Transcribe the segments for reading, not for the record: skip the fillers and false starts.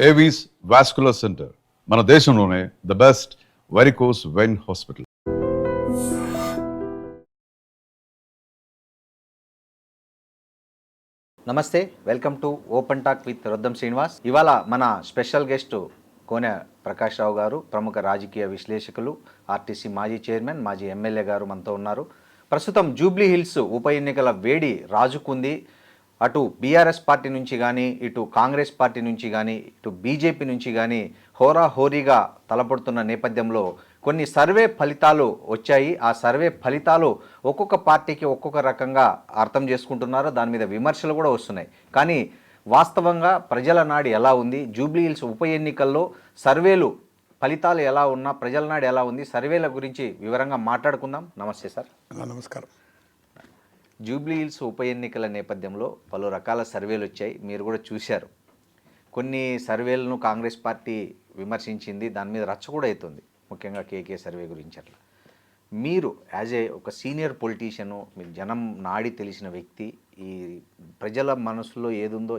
Avis vascular centre మన దేశంలోనే the best varicose vein hospital. నమస్తే, welcome to open talk with Roddam Srinivas. ఇవాళ మన స్పెషల్ గెస్ట్ కోనె ప్రకాష్ రావు గారు, ప్రముఖ రాజకీయ విశ్లేషకులు, ఆర్టీసీ మాజీ చైర్మన్, మాజీ ఎమ్మెల్యే గారు మనతో ఉన్నారు. ప్రస్తుతం జూబ్లీ హిల్స్ ఉప ఎన్నికల వేడి రాజుకుంది. అటు బీఆర్ఎస్ పార్టీ నుంచి కానీ, ఇటు కాంగ్రెస్ పార్టీ నుంచి కానీ, ఇటు బీజేపీ నుంచి కానీ హోరాహోరీగా తలపడుతున్న నేపథ్యంలో కొన్ని సర్వే ఫలితాలు వచ్చాయి. ఆ సర్వే ఫలితాలు ఒక్కొక్క పార్టీకి ఒక్కొక్క రకంగా అర్థం చేసుకుంటున్నారు. దాని మీద విమర్శలు కూడా వస్తున్నాయి. కానీ వాస్తవంగా ప్రజల నాడి ఎలా ఉంది, జూబ్లీ హిల్స్ ఉప ఎన్నికల్లో సర్వేలు ఫలితాలు ఎలా ఉన్నా ప్రజల నాడు ఎలా ఉంది, సర్వేల గురించి వివరంగా మాట్లాడుకుందాం. నమస్తే సార్. నమస్కారం. జూబ్లీ హిల్స్ ఉప ఎన్నికల నేపథ్యంలో పలు రకాల సర్వేలు వచ్చాయి, మీరు కూడా చూశారు. కొన్ని సర్వేలను కాంగ్రెస్ పార్టీ విమర్శించింది, దాని మీద రచ్చ కూడా అవుతుంది, ముఖ్యంగా కేకే సర్వే గురించి. అట్లా మీరు యాజ్ ఒక సీనియర్ పొలిటీషియను, మీరు జనం నాడి తెలిసిన వ్యక్తి, ఈ ప్రజల మనసులో ఏదుందో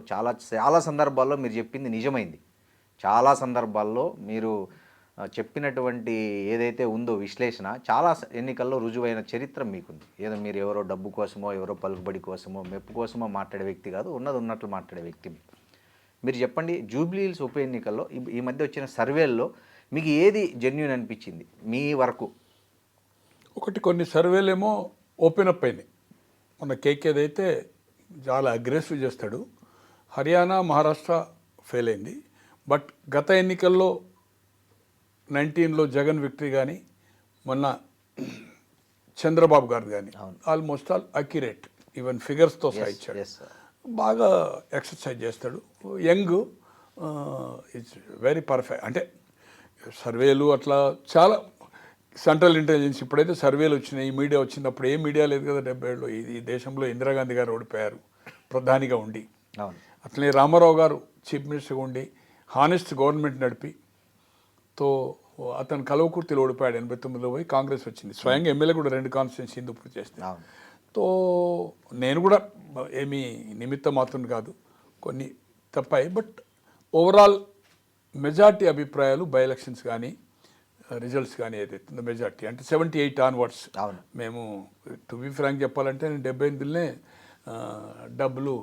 చాలా సందర్భాల్లో మీరు చెప్పింది నిజమైంది. చాలా సందర్భాల్లో మీరు చెప్పినటువంటి ఏదైతే ఉందో విశ్లేషణ చాలా ఎన్నికల్లో రుజువైన చరిత్ర మీకుంది. ఏదో మీరు ఎవరో డబ్బు కోసమో, ఎవరో పలుకుబడి కోసమో, మెప్పు కోసమో మాట్లాడే వ్యక్తి కాదు, ఉన్నది ఉన్నట్లు మాట్లాడే వ్యక్తి. మీరు చెప్పండి, జూబ్లీ హిల్స్ ఉప ఎన్నికల్లో ఈ మధ్య వచ్చిన సర్వేల్లో మీకు ఏది జెన్యూన్ అనిపించింది మీ వరకు? ఒకటి, కొన్ని సర్వేలేమో ఓపెన్ అప్ అయినాయి. మన కేకేదైతే చాలా అగ్రెసివ్ చేస్తాడు. హర్యానా, మహారాష్ట్ర ఫెయిల్ అయింది. బట్ గత ఎన్నికల్లో 19లో జగన్ విక్టరీ కానీ, మొన్న చంద్రబాబు గారు కానీ ఆల్మోస్ట్ ఆల్ అక్యురేట్, ఈవెన్ ఫిగర్స్తో సహా ఇచ్చాడు. బాగా ఎక్సర్సైజ్ చేస్తాడు. Young, it's very perfect. అంటే సర్వేలు అట్లా చాలా సెంట్రల్ ఇంటెలిజెన్స్ ఇప్పుడైతే సర్వేలు వచ్చినాయి, మీడియా వచ్చినప్పుడు ఏ మీడియా లేదు కదా. 70 ఈ దేశంలో ఇందిరాగాంధీ గారు ఓడిపోయారు ప్రధానిగా ఉండి. అట్లనే రామారావు గారు చీఫ్ మినిస్టర్గా ఉండి హానెస్ట్ గవర్నమెంట్ నడిపి తో అతను కలవకుర్తిలో ఓడిపోయాడు. 89లో పోయి కాంగ్రెస్ వచ్చింది. స్వయంగా ఎమ్మెల్యే కూడా 2 కాన్స్టిట్యున్సీ హిందూపూర్ చేస్తే. తో నేను కూడా ఏమీ నిమిత్త మాత్రం కాదు, కొన్ని తప్పాయి. బట్ ఓవరాల్ మెజార్టీ అభిప్రాయాలు బై ఎలక్షన్స్ కానీ రిజల్ట్స్ కానీ ఏదైతుందో మెజార్టీ అంటే 78 ఆన్వర్డ్స్. మేము టు బి ఫ్రాంక్ చెప్పాలంటే నేను 78లనే డబ్బులు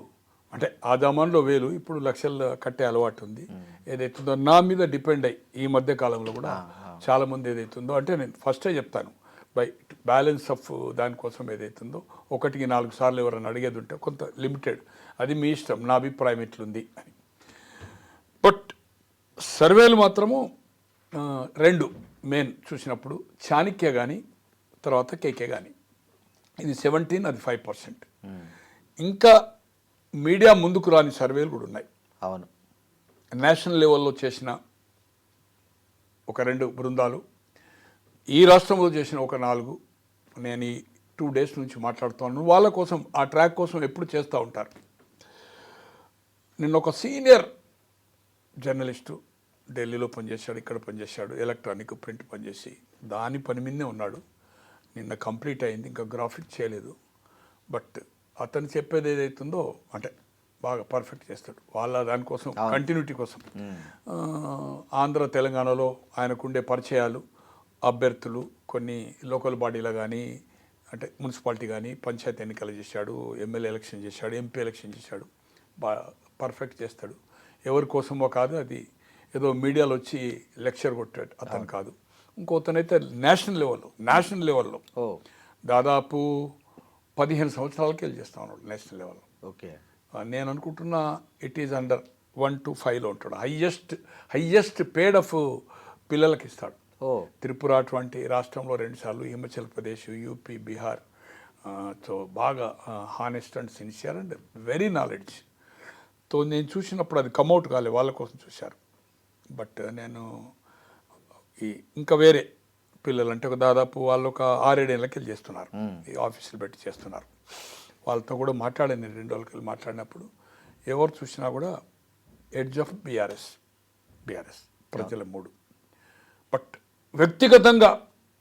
అంటే ఆ జమాన్లో 1000, ఇప్పుడు లక్షలు కట్టే అలవాటు ఉంది. ఏదైతుందో నా మీద డిపెండ్ అయ్యి ఈ మధ్య కాలంలో కూడా చాలామంది ఏదైతుందో అంటే నేను ఫస్టే చెప్తాను, బై బ్యాలెన్స్ ఆఫ్ దానికోసం ఏదైతుందో 1కి 4 సార్లు ఎవరైనా అడిగేది ఉంటే కొంత లిమిటెడ్, అది మీ ఇష్టం, నా అభిప్రాయం ఎట్లుంది అని. బట్ సర్వేలు మాత్రము 2 మెయిన్ చూసినప్పుడు, చాణక్య కానీ తర్వాత కేకే కానీ, ఇది 17, అది 5%. ఇంకా మీడియా ముందుకు రాని సర్వేలు కూడా ఉన్నాయి. అవును, నేషనల్ లెవెల్లో చేసిన ఒక 2 బృందాలు, ఈ రాష్ట్రంలో చేసిన ఒక 4, నేను ఈ 2 days నుంచి మాట్లాడుతున్నాను. వాళ్ళ కోసం, ఆ ట్రాక్ కోసం ఎప్పుడు చేస్తూ ఉంటారు. నిన్న ఒక సీనియర్ జర్నలిస్టు ఢిల్లీలో పనిచేశాడు, ఇక్కడ పనిచేశాడు, ఎలక్ట్రానిక్ ప్రింట్ పనిచేసి దాని పని మీదే ఉన్నాడు. నిన్న కంప్లీట్ అయింది, ఇంకా గ్రాఫిక్ చేయలేదు. బట్ అతను చెప్పేది ఏదైతుందో అంటే బాగా పర్ఫెక్ట్ చేస్తాడు. వాళ్ళ దానికోసం కంటిన్యూటీ కోసం ఆంధ్ర తెలంగాణలో ఆయనకుండే పరిచయాలు, అభ్యర్థులు, కొన్ని లోకల్ బాడీలో కానీ అంటే మున్సిపాలిటీ కానీ పంచాయతీ ఎన్నికలు చేశాడు, ఎమ్మెల్యే ఎలక్షన్ చేశాడు, ఎంపీ ఎలక్షన్ చేశాడు. బాగా పర్ఫెక్ట్ చేస్తాడు. ఎవరి కోసమో కాదు, అది ఏదో మీడియాలో వచ్చి లెక్చర్ కొట్టాడు అతను కాదు. ఇంకోతనైతే నేషనల్ లెవెల్లో దాదాపు 15 సంవత్సరాలకి వెళ్ళి చేస్తా ఉన్నాడు నేషనల్ లెవెల్లో. ఓకే, నేను అనుకుంటున్నా ఇట్ ఈజ్ అండర్ 1 to 5లో ఉంటాడు. హయ్యెస్ట్ పేడ్ ఆఫ్ పిల్లలకి ఇస్తాడు. త్రిపుర అటువంటి రాష్ట్రంలో 2 సార్లు, హిమాచల్ ప్రదేశ్, యూపీ, బీహార్. సో బాగా honest and sincere and very knowledge. తో నేను చూసినప్పుడు అది కమ్అవుట్ కాలే, వాళ్ళ కోసం చూశారు. బట్ నేను ఇంకా వేరే పిల్లలు అంటే ఒక దాదాపు వాళ్ళు ఒక 6-7 ఏళ్ళకి వెళ్ళి చేస్తున్నారు, ఈ ఆఫీసులు పెట్టి చేస్తున్నారు. వాళ్ళతో కూడా మాట్లాడాను నేను 2 రోజులకి వెళ్ళి మాట్లాడినప్పుడు. ఎవరు చూసినా కూడా ఎడ్జ్ ఆఫ్ బీఆర్ఎస్ ప్రజల 3. బట్ వ్యక్తిగతంగా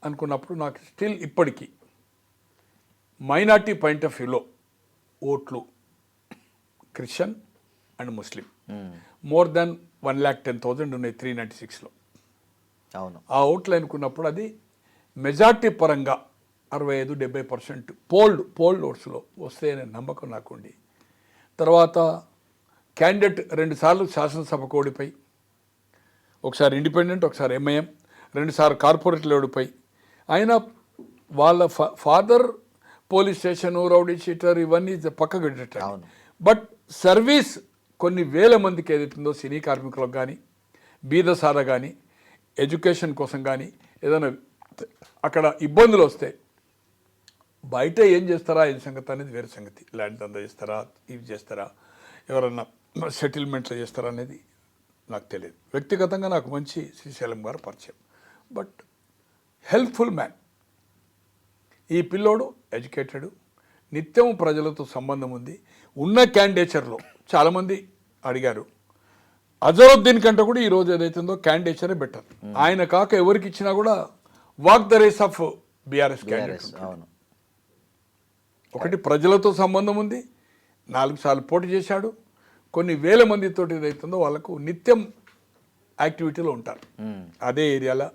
అనుకున్నప్పుడు నాకు స్టిల్ ఇప్పటికీ మైనార్టీ పాయింట్ ఆఫ్ వ్యూలో ఓట్లు Christian and Muslim more than 1,10,000 ఉన్నాయి 396లో. అవును. ఆ ఓట్లు అనుకున్నప్పుడు అది మెజార్టీ పరంగా 65-70% పోల్డ్ ఓట్స్లో వస్తాయనే నమ్మకం నాకుండి, తర్వాత క్యాండిడేట్ 2 సార్లు శాసనసభకు ఓడిపోయి, ఒకసారి ఇండిపెండెంట్, ఒకసారి ఎంఐఎం, 2 సార్లు కార్పొరేట్లు ఓడిపోయి, అయినా వాళ్ళ father police station, rowdy sheeter ఇవన్నీ పక్కకు పెట్టేటారు. అవును. బట్ సర్వీస్ కొన్ని వేల మందికి ఏదైతుందో సినీ కార్మికులకు కానీ, బీదసార కానీ, ఎడ్యుకేషన్ కోసం కానీ ఏదైనా అక్కడ ఇబ్బందులు వస్తే బయట ఏం చేస్తారా ఇది సంగతి అనేది వేరే సంగతి. ల్యాండ్ దందా చేస్తారా, ఇవి చేస్తారా, ఎవరన్నా సెటిల్మెంట్లు చేస్తారా అనేది నాకు తెలియదు. వ్యక్తిగతంగా నాకు మంచి శ్రీశైలం గారు పరిచయం, బట్ హెల్ప్ఫుల్ మ్యాన్. ఈ పిల్లోడు ఎడ్యుకేటెడ్, నిత్యం ప్రజలతో సంబంధం ఉంది. ఉన్న క్యాండిడేచర్లో చాలామంది అడిగారు, అజరుద్దీన్ కంటే కూడా ఈరోజు ఏదైతుందో క్యాండిడేచరే బెటర్. ఆయన కాక ఎవరికి ఇచ్చినా కూడా walk the race of BRS candidate. అవును. ఒకటి ప్రజలతో సంబంధం ఉంది, 4 సార్లు పోటీ చేశాడు, కొన్ని వేల మందితో ఏదైతుందో వాళ్ళకు నిత్యం యాక్టివిటీలో ఉంటారు. అదే ఏరియాలో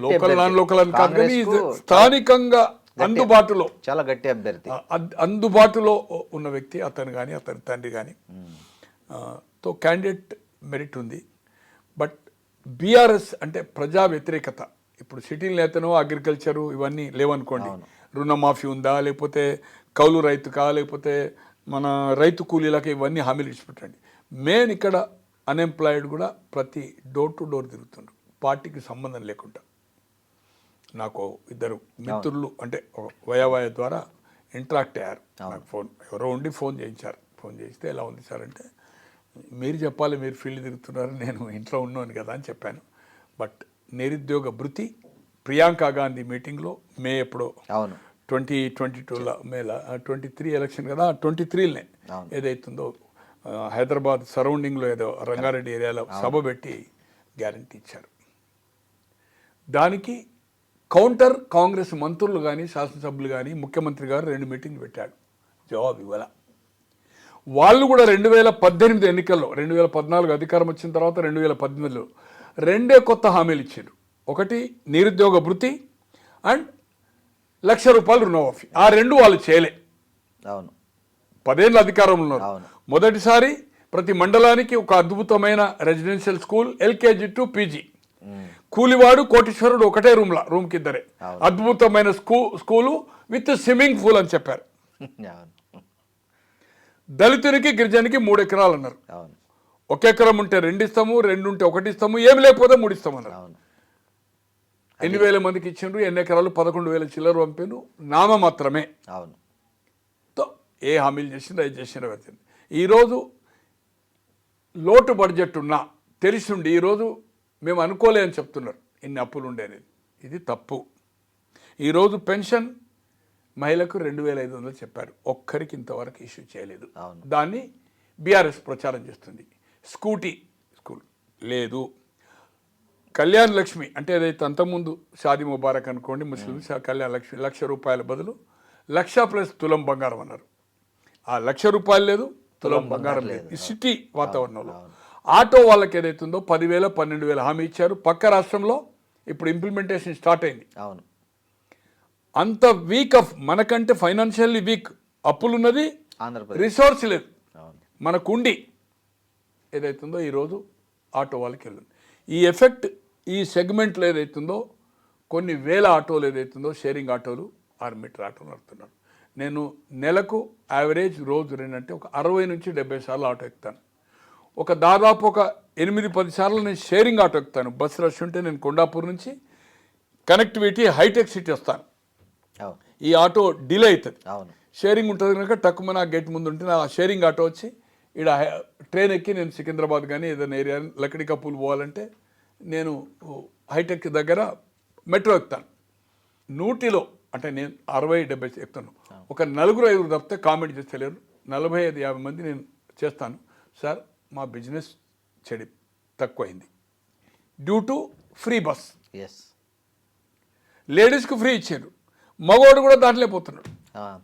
లోకల్ నాన్ లోకల్ అని కాదు కానీ స్థానికంగా అందుబాటులో చాలా గట్టి అభ్యర్థి, అందుబాటులో ఉన్న వ్యక్తి అతను కానీ అతని తండ్రి కానీ తో క్యాండిడేట్ మెరిట్ ఉంది. బట్ బీఆర్ఎస్ అంటే ప్రజా వ్యతిరేకత. ఇప్పుడు సిటీ నేతను అగ్రికల్చరు ఇవన్నీ లేవనుకోండి, రుణమాఫీ ఉందా, లేకపోతే కౌలు రైతుకా, లేకపోతే మన రైతు కూలీలకి, ఇవన్నీ హామీలు ఇచ్చిపెట్టండి. మెయిన్ ఇక్కడ అన్ఎంప్లాయిడ్ కూడా ప్రతి డోర్ టు డోర్ తిరుగుతుండ్రు, పార్టీకి సంబంధం లేకుండా. నాకు 2 మిత్రులు అంటే వయావయ ద్వారా ఇంటరాక్ట్ అయ్యారు. నాకు ఫోన్ ఎవరో ఉండి ఫోన్ చేయించారు. ఫోన్ చేస్తే ఎలా ఉంది సార్ అంటే, మీరు చెప్పాలి, మీరు ఫీల్డ్ తిరుగుతున్నారు, నేను ఇంట్లో ఉన్నాను కదా అని చెప్పాను. బట్ నిరుద్యోగ భృతి ప్రియాంక గాంధీ మీటింగ్లో మే ఎప్పుడో 2022లో మేలా 23 ఎలక్షన్ కదా, 23లోనే ఏదైతుందో హైదరాబాద్ సరౌండింగ్లో ఏదో రంగారెడ్డి ఏరియాలో సభ పెట్టి గ్యారంటీ ఇచ్చారు. దానికి కౌంటర్ కాంగ్రెస్ మంత్రులు కానీ, శాసనసభ్యులు కానీ, ముఖ్యమంత్రి గారు 2 మీటింగ్లు పెట్టాడు, జవాబు ఇవ్వాల. వాళ్ళు కూడా 2018 ఎన్నికల్లో, 2014 అధికారం వచ్చిన తర్వాత 2018లో 2 కొత్త హామీలు ఇచ్చారు. ఒకటి నిరుద్యోగ భృతి అండ్ ₹1,00,000 రుణమాఫీ. ఆ 2 వాళ్ళు చేయలే. అవును. 10 ఏళ్ళ అధికారంలో ఉన్నారు. మొదటిసారి ప్రతి మండలానికి ఒక అద్భుతమైన residential school, LKG to PG. కూలివాడు కోటీశ్వరుడు ఒకటే రూమ్కి 2. అద్భుతమైన స్కూలు విత్ స్విమ్మింగ్ పూల్ అని చెప్పారు. దళితునికి గిరిజనికి 3 ఎకరాలు అన్నారు. 1 ఎకరం ఉంటే 2 ఇస్తాము, 2 ఉంటే 1 ఇస్తాము, ఏమి లేకపోతే 3 ఇస్తాము అన్నారు. ఎన్ని వేల మందికి ఇచ్చిండ్రు, ఎన్ని ఎకరాలు? 11,000 చిల్లర పంపిను, నామ మాత్రమే. ఏ హామీలు చేసిండ్రు, అది చేసిండ్రు వచ్చింది. ఈరోజు లోటు బడ్జెట్ ఉన్నా తెలిసిండి ఈరోజు మేము అనుకోలే అని చెప్తున్నారు, ఇన్ని అప్పులు ఉండే అనేది. ఇది తప్పు. ఈరోజు పెన్షన్ మహిళకు 2,500 చెప్పారు, ఒక్కరికి ఇంతవరకు ఇష్యూ చేయలేదు. దాన్ని బీఆర్ఎస్ ప్రచారం చేస్తుంది. స్కూటీ స్కూల్ లేదు. కళ్యాణ్ లక్ష్మి అంటే ఏదైతే అంతకుముందు షాదీ ముబారక్ అనుకోండి, ముస్లిమ్స్ కళ్యాణ్ లక్ష్మి ₹1,00,000 బదులు 1,00,000 ప్లస్ తులం బంగారం అన్నారు. ఆ ₹1,00,000 లేదు, తులం బంగారం లేదు. ఈ సిటీ వాతావరణంలో ఆటో వాళ్ళకి ఏదైతుందో 10,000 12,000 హామీ ఇచ్చారు. పక్క రాష్ట్రంలో ఇప్పుడు ఇంప్లిమెంటేషన్ స్టార్ట్ అయింది. అంత వీక్ ఆఫ్ మనకంటే ఫైనాన్షియల్లీ వీక్, అప్పులున్నది, రిసోర్స్ లేదు. మనకుండి ఏదైతుందో ఈరోజు ఆటో వాళ్ళకి వెళ్ళింది. ఈ ఎఫెక్ట్ ఈ సెగ్మెంట్లో ఏదైతుందో కొన్ని వేల ఆటోలు ఏదైతుందో షేరింగ్ ఆటోలు, 6 మీటర్ ఆటోలు నడుపుతున్నారు. నేను నెలకు యావరేజ్ రోజు రెండంటే ఒక 60 నుంచి 70 సార్లు ఆటో ఎక్కుతాను. దాదాపు ఒక 8-10 సార్లు నేను షేరింగ్ ఆటో ఎక్కుతాను. బస్ రష్ ఉంటే నేను కొండాపూర్ నుంచి కనెక్టివిటీ హైటెక్ సిటీ వస్తాను. ఈ ఆటో డిలే అవుతుంది, షేరింగ్ ఉంటుంది కనుక తక్కువ నా గేట్ ముందు ఉంటే ఆ షేరింగ్ ఆటో వచ్చి ఇక్కడ ట్రైన్ ఎక్కి నేను సికింద్రాబాద్ కానీ ఏదైనా ఏరియా లక్కడి కప్పులు పోవాలంటే నేను హైటెక్ దగ్గర మెట్రో ఎక్కుతాను. 100లో అంటే నేను 60-70 ఎక్కుతాను. ఒక 4-5 తప్పితే కామెంట్ చేస్తలేరు. 45-50 మంది నేను చేస్తాను. సార్ మా బిజినెస్ చెడి తక్కువైంది డ్యూ టు ఫ్రీ బస్. లేడీస్కి ఫ్రీ ఇచ్చారు, మగవాడు కూడా దాంట్లో పోతున్నాడు,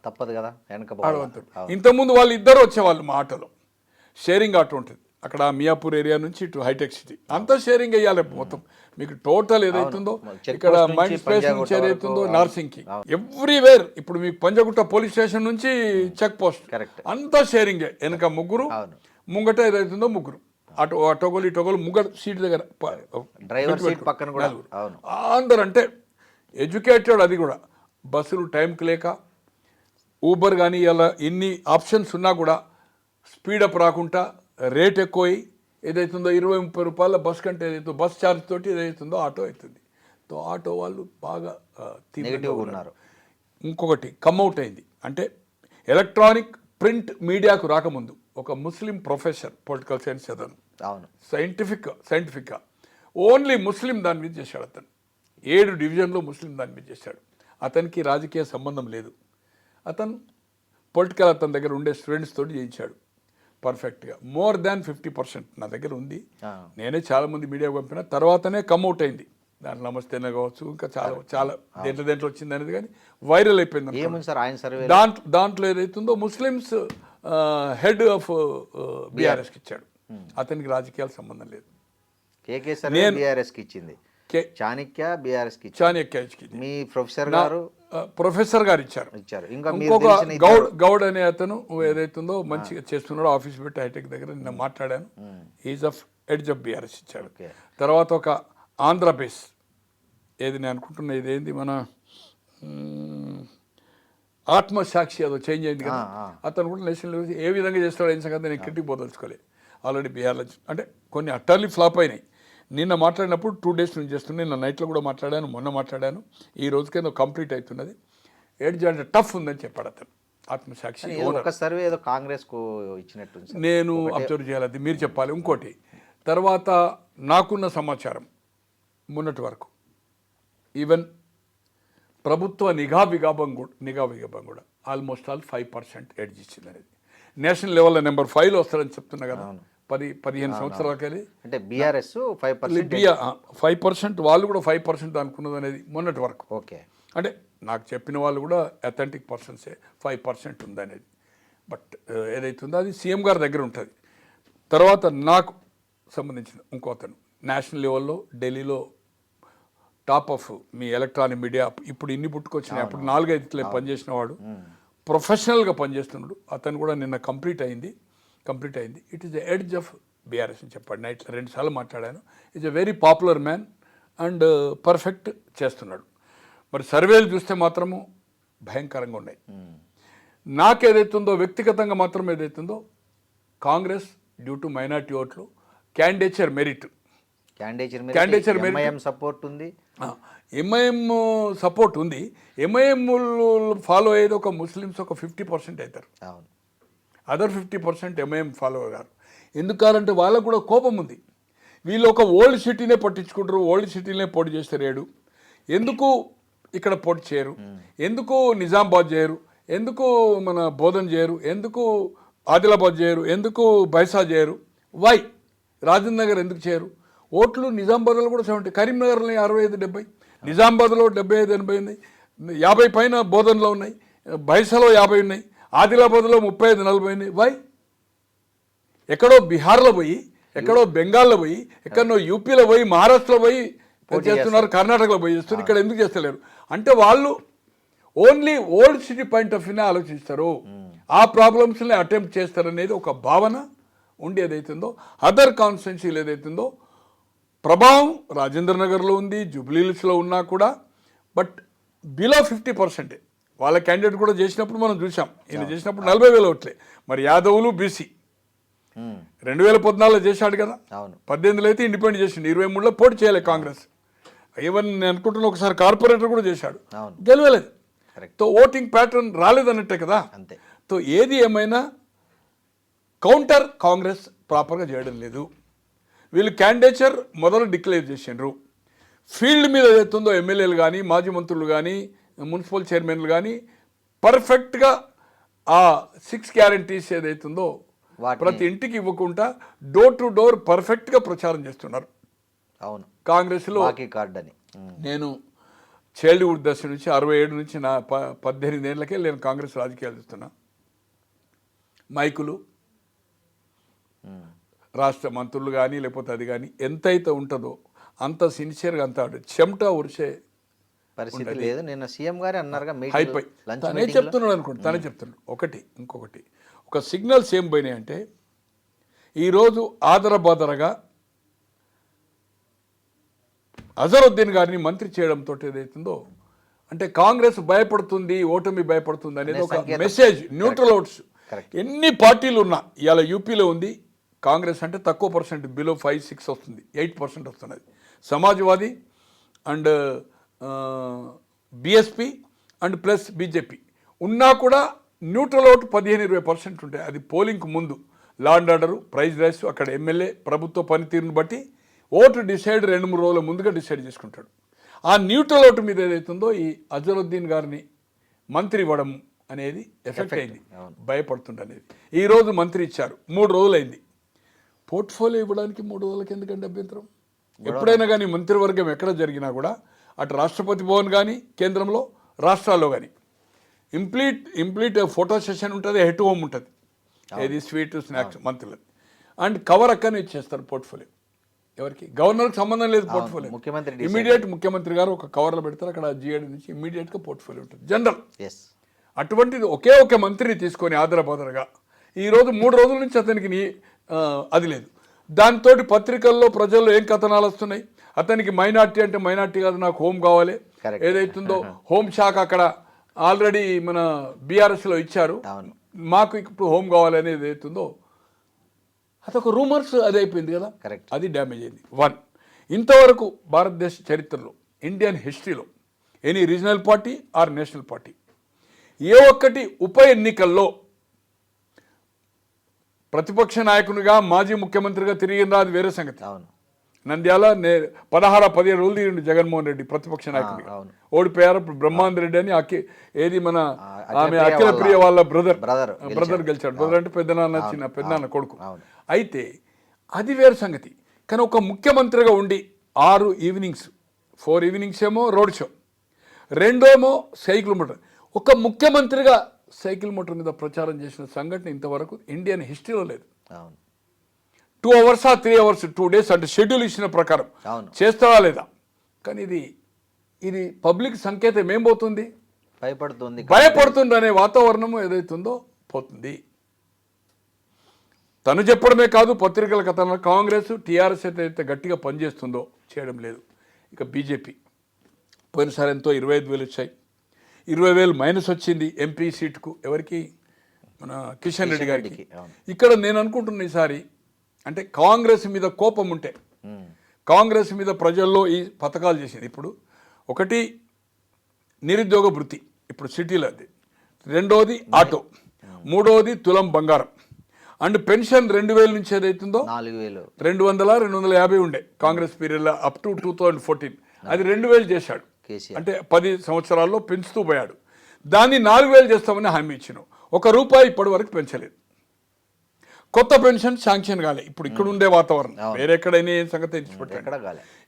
తప్పదు కదా. ఇంతకుముందు వాళ్ళు 2 వచ్చేవాళ్ళు మా ఆటోలో, షేరింగ్ ఆటో ఉంటుంది. అక్కడ మియాపూర్ ఏరియా నుంచి ఇటు హైటెక్ సిటీ అంతా షేరింగ్ అయ్యాలి మొత్తం. మీకు టోటల్ ఏదైతుందో చెక్ ఇక్కడ పోస్ట్ నుంచి మైండ్ స్పేస్ పంజాగుట్ట నుంచి ఏదైతుందో వరకు, నార్సింగ్కి ఎవ్రీవేర్. ఇప్పుడు మీకు పంజగుట్ట పోలీస్ స్టేషన్ నుంచి చెక్ పోస్ట్ కరెక్ట్. అంతా షేరింగే. వెనక ముగ్గురు, అవును. ముంగట ఏదైతుందో ముగ్గురు, అటోగోలు ఇటోగోలు ముగ్గురు సీట్ దగ్గర డ్రైవర్ సీట్ పక్కన కూడా. అవును. అందరు అంటే ఎడ్యుకేటెడ్. అది కూడా బస్సులు టైంకి లేక ఊబర్ కానీ ఇలా ఇన్ని ఆప్షన్స్ ఉన్నా కూడా స్పీడప్ రాకుండా రేట్ ఎక్కువ ఏదైతుందో 20-30 రూపాయల బస్ కంటే ఏదైతుందో బస్ ఛార్జ్ తోటి ఏదైతుందో ఆటో అవుతుంది. తో ఆటో వాళ్ళు బాగా నెగిటివ్ ఉన్నారు. ఇంకొకటి కమ్అవుట్ అయింది అంటే ఎలక్ట్రానిక్ ప్రింట్ మీడియాకు రాకముందు ఒక ముస్లిం ప్రొఫెసర్ పొలిటికల్ సైన్స్ చదవను, అవును, సైంటిఫిక్గా ఓన్లీ ముస్లిం దాని మీద చేశాడు. అతను 7 డివిజన్లో ముస్లిం దాని మీద చేశాడు. అతనికి రాజకీయ సంబంధం లేదు. అతను పొలిటికల్ అతని దగ్గర ఉండే స్టూడెంట్స్ తోటి చేయించాడు పర్ఫెక్ట్గా. మోర్ దాన్ 50% నా దగ్గర ఉంది. నేనే చాలామంది మీడియా పంపిన తర్వాతనే కమ్అవుట్ అయింది. దాంట్లో నమస్తేనే కావచ్చు, ఇంకా చాలా దేంట్లో వచ్చింది అనేది, కానీ వైరల్ అయిపోయింది. ఏముంది సార్ ఆయన సర్వే దాంట్లో ఏదైతుందో ముస్లిమ్స్ హెడ్ ఆఫ్ బీఆర్ఎస్కి ఇచ్చాడు. అతనికి రాజకీయాల సంబంధం లేదు. కేకే సర్వే బీఆర్ఎస్కి ఇచ్చింది, చాణక్య బీఆర్ఎస్కి చాణక్యకి మీ ప్రొఫెసర్ గారు ఇచ్చారు. ఇంకా ఇంకొక గౌడ్ అనే అతను ఏదైతుందో మంచిగా చేస్తున్నాడో ఆఫీస్ పెట్టి హైటెక్ దగ్గర నిన్న మాట్లాడాను. Is of edge of BRS ఇచ్చాడు. తర్వాత ఒక ఆంధ్రప్రదేశ్ ఏది నేను అనుకుంటున్నా ఇదేంది మన ఆత్మసాక్షి అదో చేంజ్ అయింది కదా, అతను కూడా నేషనల్ లెవెల్ ఏ విధంగా చేస్తాడో ఏం సంగతి నేను క్రిటిక్ పోదలుచుకోలేదు. ఆల్రెడీ బీహార్లో అంటే కొన్ని అట్టర్లీ ఫ్లాప్ అయినాయి. నిన్న మాట్లాడినప్పుడు 2 డేస్ నుంచి చేస్తున్నాను. నిన్న నైట్లో కూడా మాట్లాడాను, మొన్న మాట్లాడాను. ఈ రోజుకి ఏదో కంప్లీట్ అవుతున్నది. ఎడ్జ్ అంటే టఫ్ ఉందని చెప్పాడు అతను. ఆత్మసాక్షి ఒక సర్వే ఏదో కాంగ్రెస్కు ఇచ్చినట్టు నేను అబ్జర్వ్ చేయాలి, అది మీరు చెప్పాలి. ఇంకోటి తర్వాత నాకున్న సమాచారం మొన్నటి వరకు ఈవెన్ ప్రభుత్వ నిఘా విభాగం కూడా ఆల్మోస్ట్ ఆల్ 5% ఎడ్జ్ ఇచ్చింది అనేది. నేషనల్ లెవెల్లో నెంబర్ 5లో వస్తారని చెప్తున్నా కదా. 10-15 సంవత్సరాలకి అంటే బీఆర్ఎస్ 5% వాళ్ళు కూడా 5% అనుకున్నది అనేది మొన్నటి వరకు. ఓకే, అంటే నాకు చెప్పిన వాళ్ళు కూడా అథెంటిక్ పర్సన్సే 5% ఉందనేది. బట్ ఏదైతుందో అది సీఎం గారి దగ్గర ఉంటుంది. తర్వాత నాకు సంబంధించిన ఇంకో అతను నేషనల్ లెవెల్లో ఢిల్లీలో top of me electronic media ఇప్పుడు ఇన్ని పుట్టుకొచ్చినాయి. అప్పుడు 4-5 పనిచేసిన వాడు ప్రొఫెషనల్గా పనిచేస్తున్నాడు. అతను కూడా నిన్న కంప్లీట్ అయింది. It is the edge of BRS అని చెప్పాడు. నైట్లో 2 సార్లు మాట్లాడాను. Is a very popular man and perfect చేస్తున్నాడు. మరి సర్వేలు చూస్తే మాత్రము భయంకరంగా ఉన్నాయి. నాకేదైతుందో వ్యక్తిగతంగా మాత్రం ఏదైతుందో కాంగ్రెస్ డ్యూ టు మైనార్టీ ఓట్లు క్యాండిడేచర్ మెరిట్ సపోర్ట్ ఉంది. ఎంఐఎం సపోర్ట్ ఉంది. ఎంఐఎం ఫాలో అయ్యేది ఒక ముస్లిమ్స్ ఒక 50% అవుతారు. అదర్ 50% ఎంఐఎం ఫాలో అయ్యారు. ఎందుకంటే వాళ్ళకు కూడా కోపం ఉంది. వీళ్ళు ఒక ఓల్డ్ సిటీనే పట్టించుకుంటారు, ఓల్డ్ సిటీనే పోటీ చేస్తారు. ఎందుకు ఇక్కడ పోటీ చేయరు, ఎందుకు నిజామాబాద్ చేయరు, ఎందుకు మన బోధన్ చేయరు, ఎందుకు ఆదిలాబాద్ చేయరు, ఎందుకు బైసా చేయరు, వై రాజేంద్ర నగర్ ఎందుకు చేయరు? ఓట్లు నిజామాబాద్లో కూడా 70, కరీంనగర్లో 65-70, నిజామాబాద్లో 75-80 ఉన్నాయి, 50 పైన బోధన్లో ఉన్నాయి, బైసాలో 50 ఉన్నాయి, ఆదిలాబాద్లో 35-40 ఉన్నాయి. వై? ఎక్కడో బీహార్లో పోయి, ఎక్కడో బెంగాల్లో పోయి, ఎక్కడో యూపీలో పోయి, మహారాష్ట్రలో పోయి చేస్తున్నారు, కర్ణాటకలో పోయి చేస్తున్నారు, ఇక్కడ ఎందుకు చేస్తలేరు అంటే వాళ్ళు only old city point of వ్యూనే ఆలోచిస్తారు. ఆ ప్రాబ్లమ్స్ని అటెంప్ట్ చేస్తారనేది ఒక భావన ఉండి ఏదైతుందో అదర్ కాన్స్టిట్యున్సీలు ఏదైతుందో ప్రభావం రాజేంద్ర నగర్లో ఉంది, జూబ్లీహిల్స్లో ఉన్నా కూడా. బట్ బిలో 50% వాళ్ళ క్యాండిడేట్ కూడా చేసినప్పుడు మనం చూసాం. ఈయన చేసినప్పుడు 40,000 ఓట్లే. మరి యాదవులు బీసీ 2014లో చేశాడు కదా, 18లో అయితే ఇండిపెండెంట్ చేసిండు, 23లో పోటీ చేయలేదు కాంగ్రెస్. ఈవెన్ నేను అనుకుంటున్నా ఒకసారి కార్పొరేటర్ కూడా చేశాడు, గెలవలేదు. తో ఓటింగ్ ప్యాటర్న్ రాలేదన్నట్టే కదా. తో ఏది ఏమైనా కౌంటర్ కాంగ్రెస్ ప్రాపర్గా చేయడం లేదు. వీళ్ళు క్యాండిడేచర్ మొదలు డిక్లేర్ చేసిండ్రు. ఫీల్డ్ మీద ఏదైతుందో ఎమ్మెల్యేలు కానీ, మాజీ మంత్రులు కానీ, మున్సిపల్ చైర్మన్లు కానీ పర్ఫెక్ట్గా ఆ 6 గ్యారంటీస్ ఏదైతుందో ప్రతి ఇంటికి ఇవ్వకుండా డోర్ టు డోర్ పర్ఫెక్ట్గా ప్రచారం చేస్తున్నారు. అవును, కాంగ్రెస్లో కార్డ్ అని. నేను చైల్డ్హుడ్ దశ నుంచి 67 నుంచి నా 18 ఏళ్ళకే నేను కాంగ్రెస్ రాజకీయాలు చూస్తున్నా. మైకులు, రాష్ట్ర మంత్రులు కానీ లేకపోతే అది కానీ ఎంతైతే ఉంటుందో అంత సిన్సియర్గా అంత చెమట ఉరిసే పరిస్థితి లేదు. నిన్న సీఎం గారే అన్నారుగా హైపై తనే చెప్తున్నాడు అనుకోండి, తనే చెప్తున్నాడు. ఇంకొకటి ఒక సిగ్నల్స్ ఏం పోయినాయి అంటే ఈరోజు ఆదరబాదరగా అజరుద్దీన్ గారిని మంత్రి చేయడంతో ఏదైతుందో అంటే కాంగ్రెస్ భయపడుతుంది, ఓటమి భయపడుతుంది అనేది ఒక మెసేజ్. న్యూట్రల్ ఓట్స్ ఎన్ని పార్టీలు ఉన్నా ఇవాళ యూపీలో ఉంది కాంగ్రెస్ అంటే తక్కువ పర్సెంట్, బిలో 5-6 వస్తుంది, 8% వస్తున్నది. Samajwadi and BSP and plus BJP ఉన్నా కూడా న్యూట్రల్ ఓటు 15-20% ఉంటాయి. అది పోలింగ్కు ముందు law and order, price rise, అక్కడ ఎమ్మెల్యే ప్రభుత్వ పనితీరును బట్టి ఓటు డిసైడ్ 2-3 రోజుల ముందుగా డిసైడ్ చేసుకుంటాడు. ఆ న్యూట్రల్ ఓటు మీద ఏదైతుందో ఈ అజరుద్దీన్ గారిని మంత్రి ఇవ్వడం అనేది ఎఫెక్ట్ అయింది, భయపడుతుంది అనేది. ఈరోజు మంత్రి ఇచ్చారు, 3 రోజులైంది. పోర్ట్ఫోలియో ఇవ్వడానికి 3 రోజులకి ఎందుకంటే అభ్యంతరం? ఎప్పుడైనా కానీ మంత్రివర్గం ఎక్కడ జరిగినా కూడా అటు రాష్ట్రపతి భవన్ కానీ కేంద్రంలో రాష్ట్రాల్లో కానీ ఇంప్లీట్ ఫోటో సెషన్ ఉంటుంది, హెడ్ హోమ్ ఉంటుంది, ఏది స్వీట్ స్నాక్స్ మంత్రులది, అండ్ కవర్ అక్కనే ఇచ్చేస్తారు పోర్ట్ఫోలియో. ఎవరికి? గవర్నర్కి సంబంధం లేదు పోర్ట్ఫోలియో. ఇమీడియట్ ముఖ్యమంత్రి గారు ఒక కవర్లో పెడతారు, అక్కడ జిఏడి నుంచి ఇమీడియట్గా పోర్ట్ఫోలియో ఉంటుంది జనరల్. అటువంటిది ఒకే మంత్రిని తీసుకొని ఆదరబాదరగా ఈరోజు 3 రోజుల నుంచి అతనికి అది లేదు. దాంతో పత్రికల్లో ప్రజల్లో ఏం కథనాలు వస్తున్నాయి, అతనికి మైనార్టీ అంటే మైనార్టీ కాదు, నాకు హోమ్ కావాలి, ఏదైతుందో హోమ్ శాఖ అక్కడ ఆల్రెడీ మన బీఆర్ఎస్లో ఇచ్చారు, మాకు ఇప్పుడు హోమ్ కావాలి అనేది ఏదైతుందో అదొక రూమర్స్, అది అయిపోయింది కదా, అది డ్యామేజ్ అయింది. 1 ఇంతవరకు భారతదేశ చరిత్రలో ఇండియన్ హిస్టరీలో any regional party or national party ఏ ఒక్కటి ఉప ఎన్నికల్లో ప్రతిపక్ష నాయకునిగా మాజీ ముఖ్యమంత్రిగా తిరిగిన అది వేరే సంగతి. నంద్యాల 16-17 రోజులు తిరిగిండు జగన్మోహన్ రెడ్డి ప్రతిపక్ష నాయకునిగా, ఓడిపోయారు. బ్రహ్మానంద రెడ్డి అని ఏది మన ఆమె అఖిల ప్రియ వాళ్ళ బ్రదర్ గెలిచాడు. బ్రదర్ అంటే పెద్దనాన్న కొడుకు. అయితే అది వేరే సంగతి. కానీ ఒక ముఖ్యమంత్రిగా ఉండి 6 ఈవినింగ్స్ 4 ఈవినింగ్స్ ఏమో రోడ్ షో, 2 ఏమో సైకిల్ మోటార్, ఒక ముఖ్యమంత్రిగా సైకిల్ మోటార్ మీద ప్రచారం చేసిన సంఘటన ఇంతవరకు ఇండియన్ హిస్టరీలో లేదు. 2 hours 3 hours 2 days అంటే షెడ్యూల్ ఇచ్చిన ప్రకారం చేస్తావా లేదా? కానీ ఇది పబ్లిక్ సంకేతం ఏం పోతుంది? భయపడుతుంది అనే వాతావరణం ఏదైతుందో పోతుంది. తను చెప్పడమే కాదు, పత్రికల కథలో కాంగ్రెస్ టీఆర్ఎస్ అయితే గట్టిగా పనిచేస్తుందో చేయడం లేదు. ఇక బీజేపీ పోయినసారి ఎంతో 25,000 వచ్చాయి, 20,000 మైనస్ వచ్చింది ఎంపీ సీటుకు. ఎవరికి? మన కిషన్ రెడ్డి గారికి. ఇక్కడ నేను అనుకుంటున్న ఈసారి అంటే కాంగ్రెస్ మీద కోపం ఉంటే, కాంగ్రెస్ మీద ప్రజల్లో ఈ పథకాలు చేసింది. ఇప్పుడు ఒకటి నిరుద్యోగ భృతి ఇప్పుడు సిటీలో, అది 2వది ఆటో, 3వది తులం బంగారం, అండ్ పెన్షన్ 2,000 నుంచి ఏదైతుందో 200-250 ఉండే కాంగ్రెస్ పీరియడ్లో అప్ టు 2014, అది 2,000 చేశాడు. అంటే 10 సంవత్సరాల్లో పెంచుతూ పోయాడు. దాన్ని 4,000 చేస్తామని హామీ ఇచ్చినాం. ₹1 ఇప్పటి వరకు పెంచలేదు. కొత్త పెన్షన్ శాంక్షన్ కాలే. ఇప్పుడు ఇక్కడ ఉండే వాతావరణం వేరెక్కడైనా ఏం సంగతి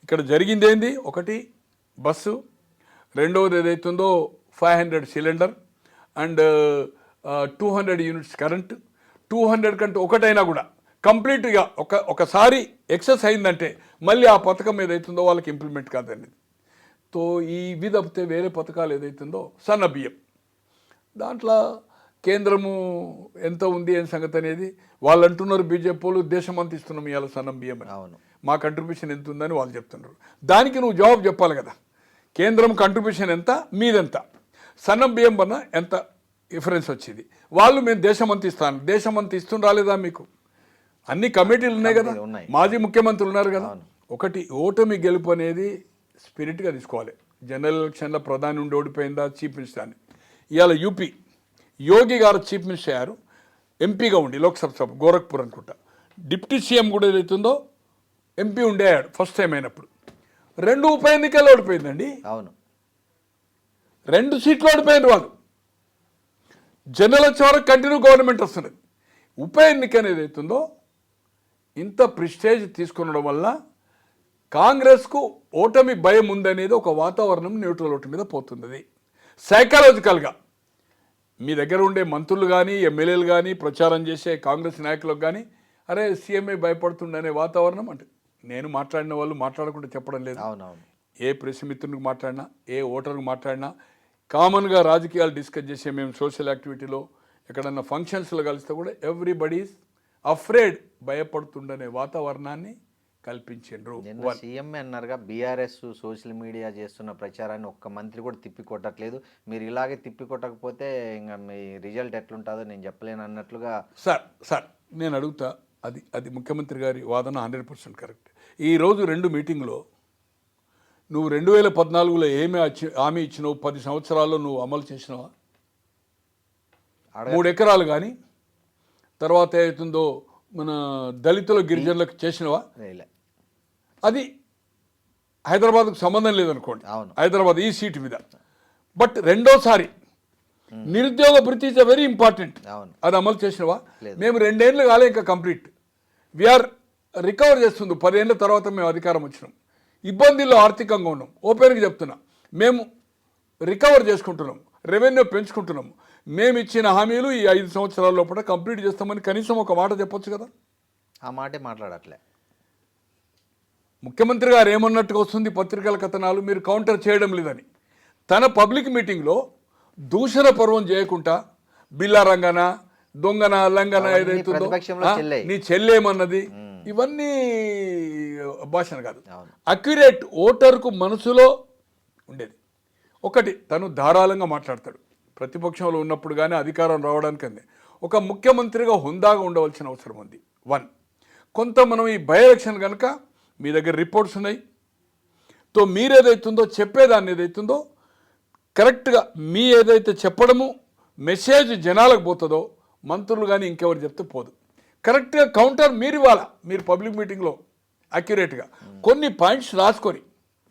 ఇక్కడ జరిగింది ఏంది? ఒకటి బస్సు, 2వది ఏదైతుందో 500 సిలిండర్ అండ్ 200 యూనిట్స్ కరెంట్. 200 కంటే ఒకటైనా కూడా కంప్లీట్గా ఒకసారి ఎక్సెస్ అయిందంటే మళ్ళీ ఆ పథకం ఏదైతుందో వాళ్ళకి ఇంప్లిమెంట్ కాదనేది. తో ఇవి తప్పితే వేరే పథకాలు ఏదైతుందో సన్న బియ్యం, దాంట్లో కేంద్రము ఎంత ఉంది ఏం సంగతి అనేది వాళ్ళు అంటున్నారు. బీజేపీ వాళ్ళు దేశమంతా ఇస్తున్నాం ఇవాళ సన్నం బియ్యం అని, మా కంట్రిబ్యూషన్ ఎంత ఉందని వాళ్ళు చెప్తున్నారు. దానికి నువ్వు జవాబు చెప్పాలి కదా. కేంద్రం కంట్రిబ్యూషన్ ఎంత, మీదెంత, సన్నం బియ్యం వల్ల ఎంత డిఫరెన్స్ వచ్చింది. వాళ్ళు మేము దేశమంతా ఇస్తాను, దేశమంతా ఇస్తుని రాలేదా మీకు? అన్ని కమిటీలు ఉన్నాయి కదా, మాజీ ముఖ్యమంత్రులు ఉన్నారు కదా. ఒకటి ఓటమి గెలుపు అనేది స్పిరిట్గా తీసుకోవాలి. జనరల్ ఎలక్షన్లో ప్రధాని ఉండి ఓడిపోయిందా చీఫ్ మినిస్టర్ అని. ఇవాళ యూపీ యోగి గారు చీఫ్ మినిస్టర్ అయ్యారు, ఎంపీగా ఉండి లోక్సభ సభ గోరఖ్పూర్ అనుకుంటా. డిప్యూటీ సీఎం కూడా ఏదైతుందో ఎంపీ ఉండే అయ్యాడు ఫస్ట్ టైం అయినప్పుడు. 2 ఉప ఎన్నికల్లో ఓడిపోయిందండి. 2 సీట్లు ఓడిపోయిన వాళ్ళు. జనరల్ వచ్చే వరకు కంటిన్యూ గవర్నమెంట్ వస్తున్నది. ఉప ఎన్నిక అనేది అవుతుందో ఇంత ప్రిస్టేజ్ తీసుకునడం వల్ల కాంగ్రెస్కు ఓటమి భయం ఉందనేది ఒక వాతావరణం న్యూట్రల్ ఓటు మీద పోతున్నది. సైకలాజికల్గా మీ దగ్గర ఉండే మంత్రులు కానీ ఎమ్మెల్యేలు కానీ ప్రచారం చేసే కాంగ్రెస్ నాయకులకు కానీ అరే సీఎంఏ భయపడుతుండనే వాతావరణం అంటే నేను మాట్లాడిన వాళ్ళు మాట్లాడకుండా చెప్పడం లేదు. అవునవును. ఏ ప్రెస్ మిత్రునికి మాట్లాడినా, ఏ ఓటర్కి మాట్లాడినా, కామన్గా రాజకీయాలు డిస్కస్ చేసే మేము సోషల్ యాక్టివిటీలో ఎక్కడన్నా ఫంక్షన్స్లో కలిస్తే కూడా ఎవ్రీబడీస్ అఫ్రేడ్, భయపడుతుండనే వాతావరణాన్ని కల్పించిండ్రు. నిన్న సీఎంఏ అన్నారుగా, బీఆర్ఎస్ సోషల్ మీడియా చేస్తున్న ప్రచారాన్ని ఒక్క మంత్రి కూడా తిప్పి కొట్టట్లేదు, మీరు ఇలాగే తిప్పి కొట్టకపోతే ఇంకా మీ రిజల్ట్ ఎట్లుంటుందో నేను చెప్పలేను అన్నట్లుగా. సార్ నేను అడుగుతా, అది ముఖ్యమంత్రి గారి వాదన 100% కరెక్ట్. ఈరోజు 2 మీటింగ్లో నువ్వు 2014లో ఏమి హామీ ఇచ్చినావు, 10 సంవత్సరాల్లో నువ్వు అమలు చేసినావా? 3 ఎకరాలు కానీ తర్వాత ఏతుందో మన దళితుల గిరిజనులకు చేసినవా? అది హైదరాబాద్కు సంబంధం లేదనుకోండి, హైదరాబాద్ ఈ సీటు మీద. బట్ రెండోసారి నిరుద్యోగ భృతి ఇస్ వెరీ ఇంపార్టెంట్, అది అమలు చేసినవా? మేము 2 ఏళ్ళు కాలే ఇంకా కంప్లీట్, వీఆర్ రికవర్ చేస్తుంది. 10 ఏళ్ళ తర్వాత మేము అధికారం వచ్చినాం, ఇబ్బందుల్లో ఆర్థికంగా ఉన్నాం. ఓపెన్గా చెప్తున్నా, మేము రికవర్ చేసుకుంటున్నాం, రెవెన్యూ పెంచుకుంటున్నాం. మేము ఇచ్చిన హామీలు ఈ 5 సంవత్సరాల లోపల కంప్లీట్ చేస్తామని కనీసం ఒక మాట చెప్పొచ్చు కదా. ఆ మాటే మాట్లాడట్లే. ముఖ్యమంత్రి గారు ఏమన్నట్టుగా వస్తుంది పత్రికల కథనాలు, మీరు కౌంటర్ చేయడం లేదని. తన పబ్లిక్ మీటింగ్లో దూషణ పర్వం చేయకుండా బిల్లా రంగన, దొంగన, లంగన ఏదైతుందో, నీ చెల్లేమన్నది, ఇవన్నీ భాషణ కాదు, అక్యురేట్ ఓటర్కు మనసులో ఉండేది. ఒకటి, తను ధారాళంగా మాట్లాడతాడు. ప్రతిపక్షంలో ఉన్నప్పుడు కానీ అధికారం రావడానికి అంది ఒక ముఖ్యమంత్రిగా హుందాగా ఉండవలసిన అవసరం ఉంది. 1, కొంత మనం ఈ బై ఎలక్షన్ కనుక మీ దగ్గర రిపోర్ట్స్ ఉన్నాయి, తో మీరేదైతుందో చెప్పేదాన్ని ఏదైతుందో కరెక్ట్గా మీ ఏదైతే చెప్పడము మెసేజ్ జనాలకు పోతుందో మంత్రులు కానీ ఇంకెవరు చెప్తే పోదు. కరెక్ట్గా కౌంటర్ మీరు ఇవ్వాలా. మీరు పబ్లిక్ మీటింగ్లో అక్యురేట్గా కొన్ని పాయింట్స్ రాసుకొని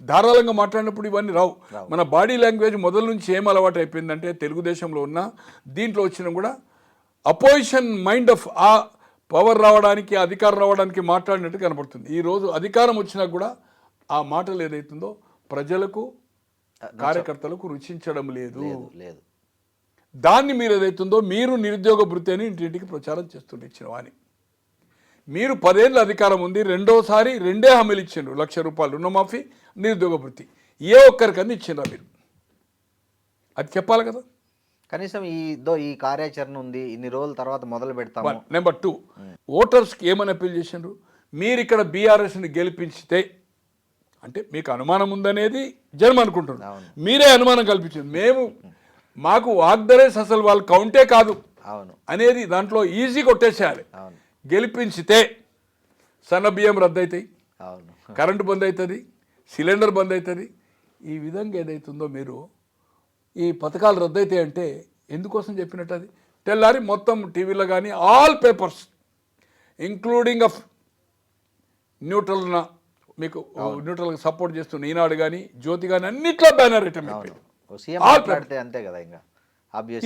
ధారాళంగా మాట్లాడినప్పుడు ఇవన్నీ రావు. మన బాడీ లాంగ్వేజ్ మొదల నుంచి ఏం అలవాటు అయిపోయిందంటే, తెలుగుదేశంలో ఉన్న దీంట్లో వచ్చినా కూడా అపోజిషన్ మైండ్ ఆఫ్ ఆ పవర్ రావడానికి, అధికారం రావడానికి మాట్లాడినట్టు కనబడుతుంది. ఈరోజు అధికారం వచ్చినా కూడా ఆ మాటలు ఏదైతుందో ప్రజలకు, కార్యకర్తలకు రుచించడం లేదు. దాన్ని మీరు ఏదైతుందో మీరు నిరుద్యోగ భృతి అని ఇంటింటికి ప్రచారం చేస్తుంటే ఇచ్చినవా అని. మీరు 10 ఏళ్ళ అధికారం ఉంది, రెండోసారి 2 హామీలు ఇచ్చిండ్రు, 1,00,000 రూపాయలు రుణమాఫీ, నిరుద్యోగ భృతి. ఏ ఒక్కరికన్నా ఇచ్చిండ్రా మీరు? అది చెప్పాలి కదా. కనీసం ఈ కార్యాచరణ ఉంది, ఇన్ని రోజుల తర్వాత మొదలు పెడతాము. నెంబర్ 2, ఓటర్స్కి ఏమని అప్పీల్ చేసిండ్రు? మీరు ఇక్కడ బీఆర్ఎస్ని గెలిపించితే, అంటే మీకు అనుమానం ఉందనేది జనం అనుకుంటున్నారు, మీరే అనుమానం కల్పించారు. మాకు వాగ్దరేస్ అసలు వాళ్ళు కౌంటే కాదు అనేది దాంట్లో ఈజీ కొట్టేసేయాలి. గెలిపించితే సన్న బియ్యం రద్దు అవుతాయి, కరెంటు బంద్ అవుతుంది, సిలిండర్ బంద్ అవుతుంది. ఈ విధంగా ఏదైతుందో మీరు ఈ పథకాలు రద్దు అవుతాయి అంటే ఎందుకోసం చెప్పినట్టు? అది తెల్లారి మొత్తం టీవీలో కానీ all papers including of neutral, మీకు న్యూట్రల్గా సపోర్ట్ చేస్తున్న ఈనాడు కానీ జ్యోతి కానీ అన్నిట్లో బ్యానర్ ఐటమ్ అంతే కదా. ఇంకా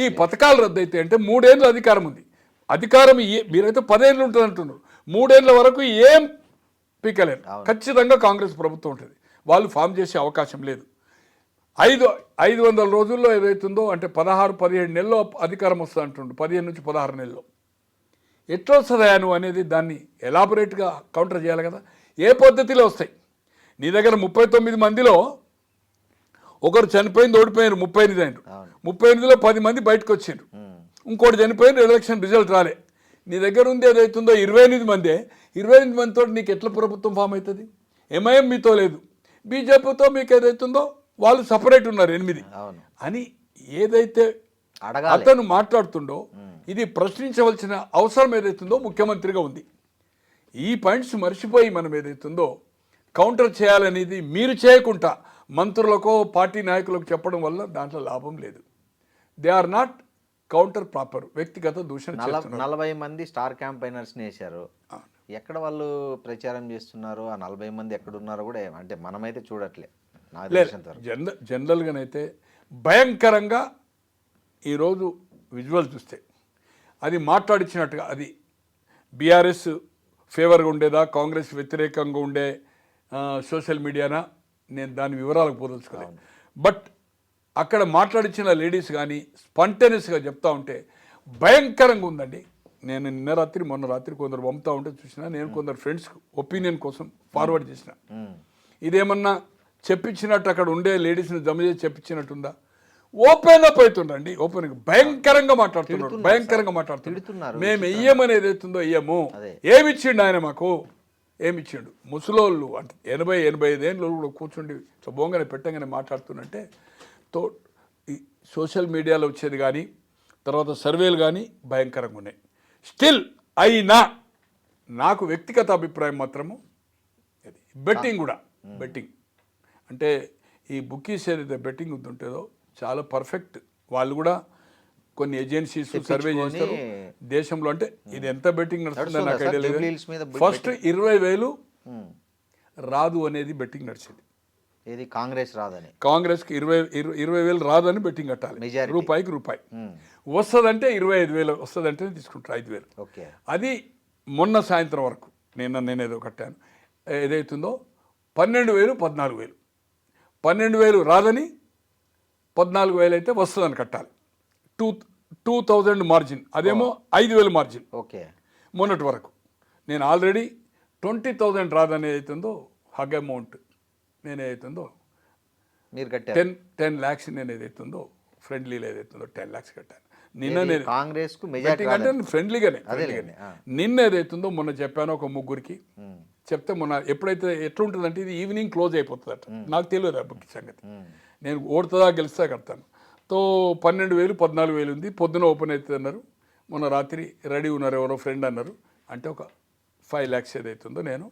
ఈ పథకాలు రద్దు అయితే అంటే 3 ఏళ్ళు అధికారం ఉంది. అధికారం మీరైతే 10 ఏళ్ళు ఉంటుంది అంటున్నారు, 3 ఏళ్ళ వరకు ఏం పీకలేరు. ఖచ్చితంగా కాంగ్రెస్ ప్రభుత్వం ఉంటుంది, వాళ్ళు ఫామ్ చేసే అవకాశం లేదు. 500 రోజుల్లో ఏదైతుందో అంటే 16-17 నెలల్లో అధికారం వస్తుంది అంటుండు, 15 నుంచి 16 నెలల్లో. ఎట్లా వస్తుందా నువ్వు అనేది దాన్ని ఎలాబొరేట్గా కౌంటర్ చేయాలి కదా. ఏ పద్ధతిలో వస్తాయి? నీ దగ్గర 39 మందిలో ఒకరు చనిపోయింది, ఓడిపోయారు, 38 అయినారు. 38లో 10 మంది బయటకు వచ్చారు, ఇంకోటి చనిపోయిన ఎలక్షన్ రిజల్ట్ రాలే. నీ దగ్గర ఉంది ఏదైతుందో 28 మందే. 28 మందితో నీకు ఎట్లా ప్రభుత్వం ఫామ్ అవుతుంది? ఎంఐఎం మీతో లేదు, బీజేపీతో మీకు ఏదైతుందో వాళ్ళు సపరేట్ ఉన్నారు 8 అని ఏదైతే అతను మాట్లాడుతుండో ఇది ప్రశ్నించవలసిన అవసరం ఏదైతుందో ముఖ్యమంత్రిగా ఉంది. ఈ పాయింట్స్ మర్చిపోయి మనం ఏదైతుందో కౌంటర్ చేయాలనేది మీరు చేయకుండా మంత్రులకో పార్టీ నాయకులకు చెప్పడం వల్ల దాంట్లో లాభం లేదు. They are not counter proper, వ్యక్తిగత దూషణ. 40 మంది స్టార్ క్యాంపైనర్స్ని వేశారు, ఎక్కడ వాళ్ళు ప్రచారం చేస్తున్నారు? ఆ 40 మంది ఎక్కడున్నారో కూడా అంటే మనమైతే చూడట్లే. జనరల్గానైతే భయంకరంగా ఈరోజు విజువల్ చూస్తే అది మాట్లాడించినట్టుగా అది బీఆర్ఎస్ ఫేవర్గా ఉండేదా, కాంగ్రెస్ వ్యతిరేకంగా ఉండే సోషల్ మీడియానా, నేను దాని వివరాలకు పోదలుచుకోలేదు. బట్ అక్కడ మాట్లాడించిన లేడీస్ కానీ స్పాంటేనియస్గా చెప్తా ఉంటే భయంకరంగా ఉందండి. నేను నిన్న రాత్రి మొన్న రాత్రి కొందరు పంపుతా ఉంటే చూసిన, నేను కొందరు ఫ్రెండ్స్ ఒపీనియన్ కోసం ఫార్వర్డ్ చేసిన. ఇదేమన్నా చెప్పించినట్టు అక్కడ ఉండే లేడీస్ని జమ చేసి చెప్పించినట్టుందా? ఓపెన్ అప్ అవుతుండండి, ఓపెన్ భయంకరంగా మాట్లాడుతున్నారు, భయంకరంగా మాట్లాడుతున్నారు. మేము వెయ్యమని ఏదైతుందో వెయ్యము. ఏమిచ్చిండు ఆయన మాకు? ఏమిచ్చిండు? ముసలోళ్ళు అంటే 80-85 ఏళ్ళు కూడా కూర్చుండి బోంగనే పెట్టంగానే మాట్లాడుతున్నట్టే. తో ఈ సోషల్ మీడియాలో వచ్చేది కానీ తర్వాత సర్వేలు కానీ భయంకరంగా ఉన్నాయి. స్టిల్ అయినా నాకు వ్యక్తిగత అభిప్రాయం మాత్రము ఇది బెట్టింగ్ కూడా, బెట్టింగ్ అంటే ఈ బుక్కీస్ ఏదైతే బెట్టింగ్ ఉంటుంటుందో చాలా పర్ఫెక్ట్. వాళ్ళు కూడా కొన్ని ఏజెన్సీస్ సర్వే చేస్తారు దేశంలో. అంటే ఇది ఎంత బెట్టింగ్ నడుస్తుందో నాకు ఐడియా లేదు. ఫస్ట్ 20,000 రాదు అనేది బెట్టింగ్ నడిచింది. ఏది కాంగ్రెస్ రాదని, కాంగ్రెస్కి 20,000 రాదని బెట్టింగ్ కట్టాలి. రూపాయికి రూపాయి వస్తుందంటే 25,000 వస్తుందంటే తీసుకుంటారు 5,000. ఓకే, అది మొన్న సాయంత్రం వరకు నేనేదో కట్టాను. ఏదైతుందో 12,000 14,000, 12,000 రాదని 14,000 అయితే వస్తుందని కట్టాలి. 2,000 మార్జిన్, అదేమో 5,000 మార్జిన్. ఓకే, మొన్నటి వరకు నేను ఆల్రెడీ 20,000 రాదని అవుతుందో హగ్ అమౌంట్ నేను ఏదైతుందో మీరు కట్టారు 10 lakhs నేను ఏదైతుందో ఫ్రెండ్లీలో ఏదైతుందో 10 lakhs కట్టాను. నిన్న నేను కాంగ్రెస్ అంటే ఫ్రెండ్లీగానే నిన్న ఏదైతుందో మొన్న చెప్పాను ఒక ముగ్గురికి చెప్తే, మొన్న ఎప్పుడైతే ఎట్లుంటుందంటే ఇది ఈవినింగ్ క్లోజ్ అయిపోతుందట. నాకు తెలియదు ఆ బుక్ సంగతి. నేను ఓడుతుందా గెలుస్తా కడతాను. తో 12,000 14,000 ఉంది. పొద్దున ఓపెన్ అవుతుంది అన్నారు. మొన్న రాత్రి రెడీ ఉన్నారు ఎవరో ఫ్రెండ్ అన్నారు. అంటే ఒక 5 lakhs ఏదైతుందో నేను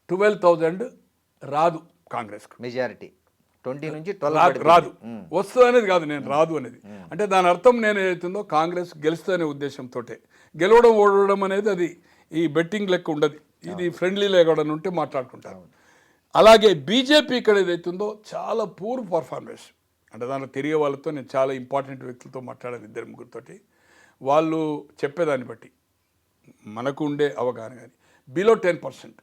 12,000 రాదు కాంగ్రెస్కు. మెజారిటీ 20 నుంచి 12 రాదు. వస్తుంది అనేది కాదు, నేను రాదు అనేది. అంటే దాని అర్థం నేను ఏదైతుందో కాంగ్రెస్ గెలుస్తుందనే ఉద్దేశంతో. గెలవడం ఓడవడం అనేది అది ఈ బెట్టింగ్ లెక్క ఉండదు. ఇది ఫ్రెండ్లీలో ఎక్కడ ఉంటే మాట్లాడుకుంటారు. అలాగే బీజేపీ ఇక్కడ ఏదైతుందో చాలా పూర్ పర్ఫార్మెన్స్. అంటే దాంట్లో తిరిగే వాళ్ళతో నేను చాలా ఇంపార్టెంట్ వ్యక్తులతో మాట్లాడాను, 2-3తోటి. వాళ్ళు చెప్పేదాన్ని బట్టి మనకు ఉండే అవగాహన కానీ బిలో 10%.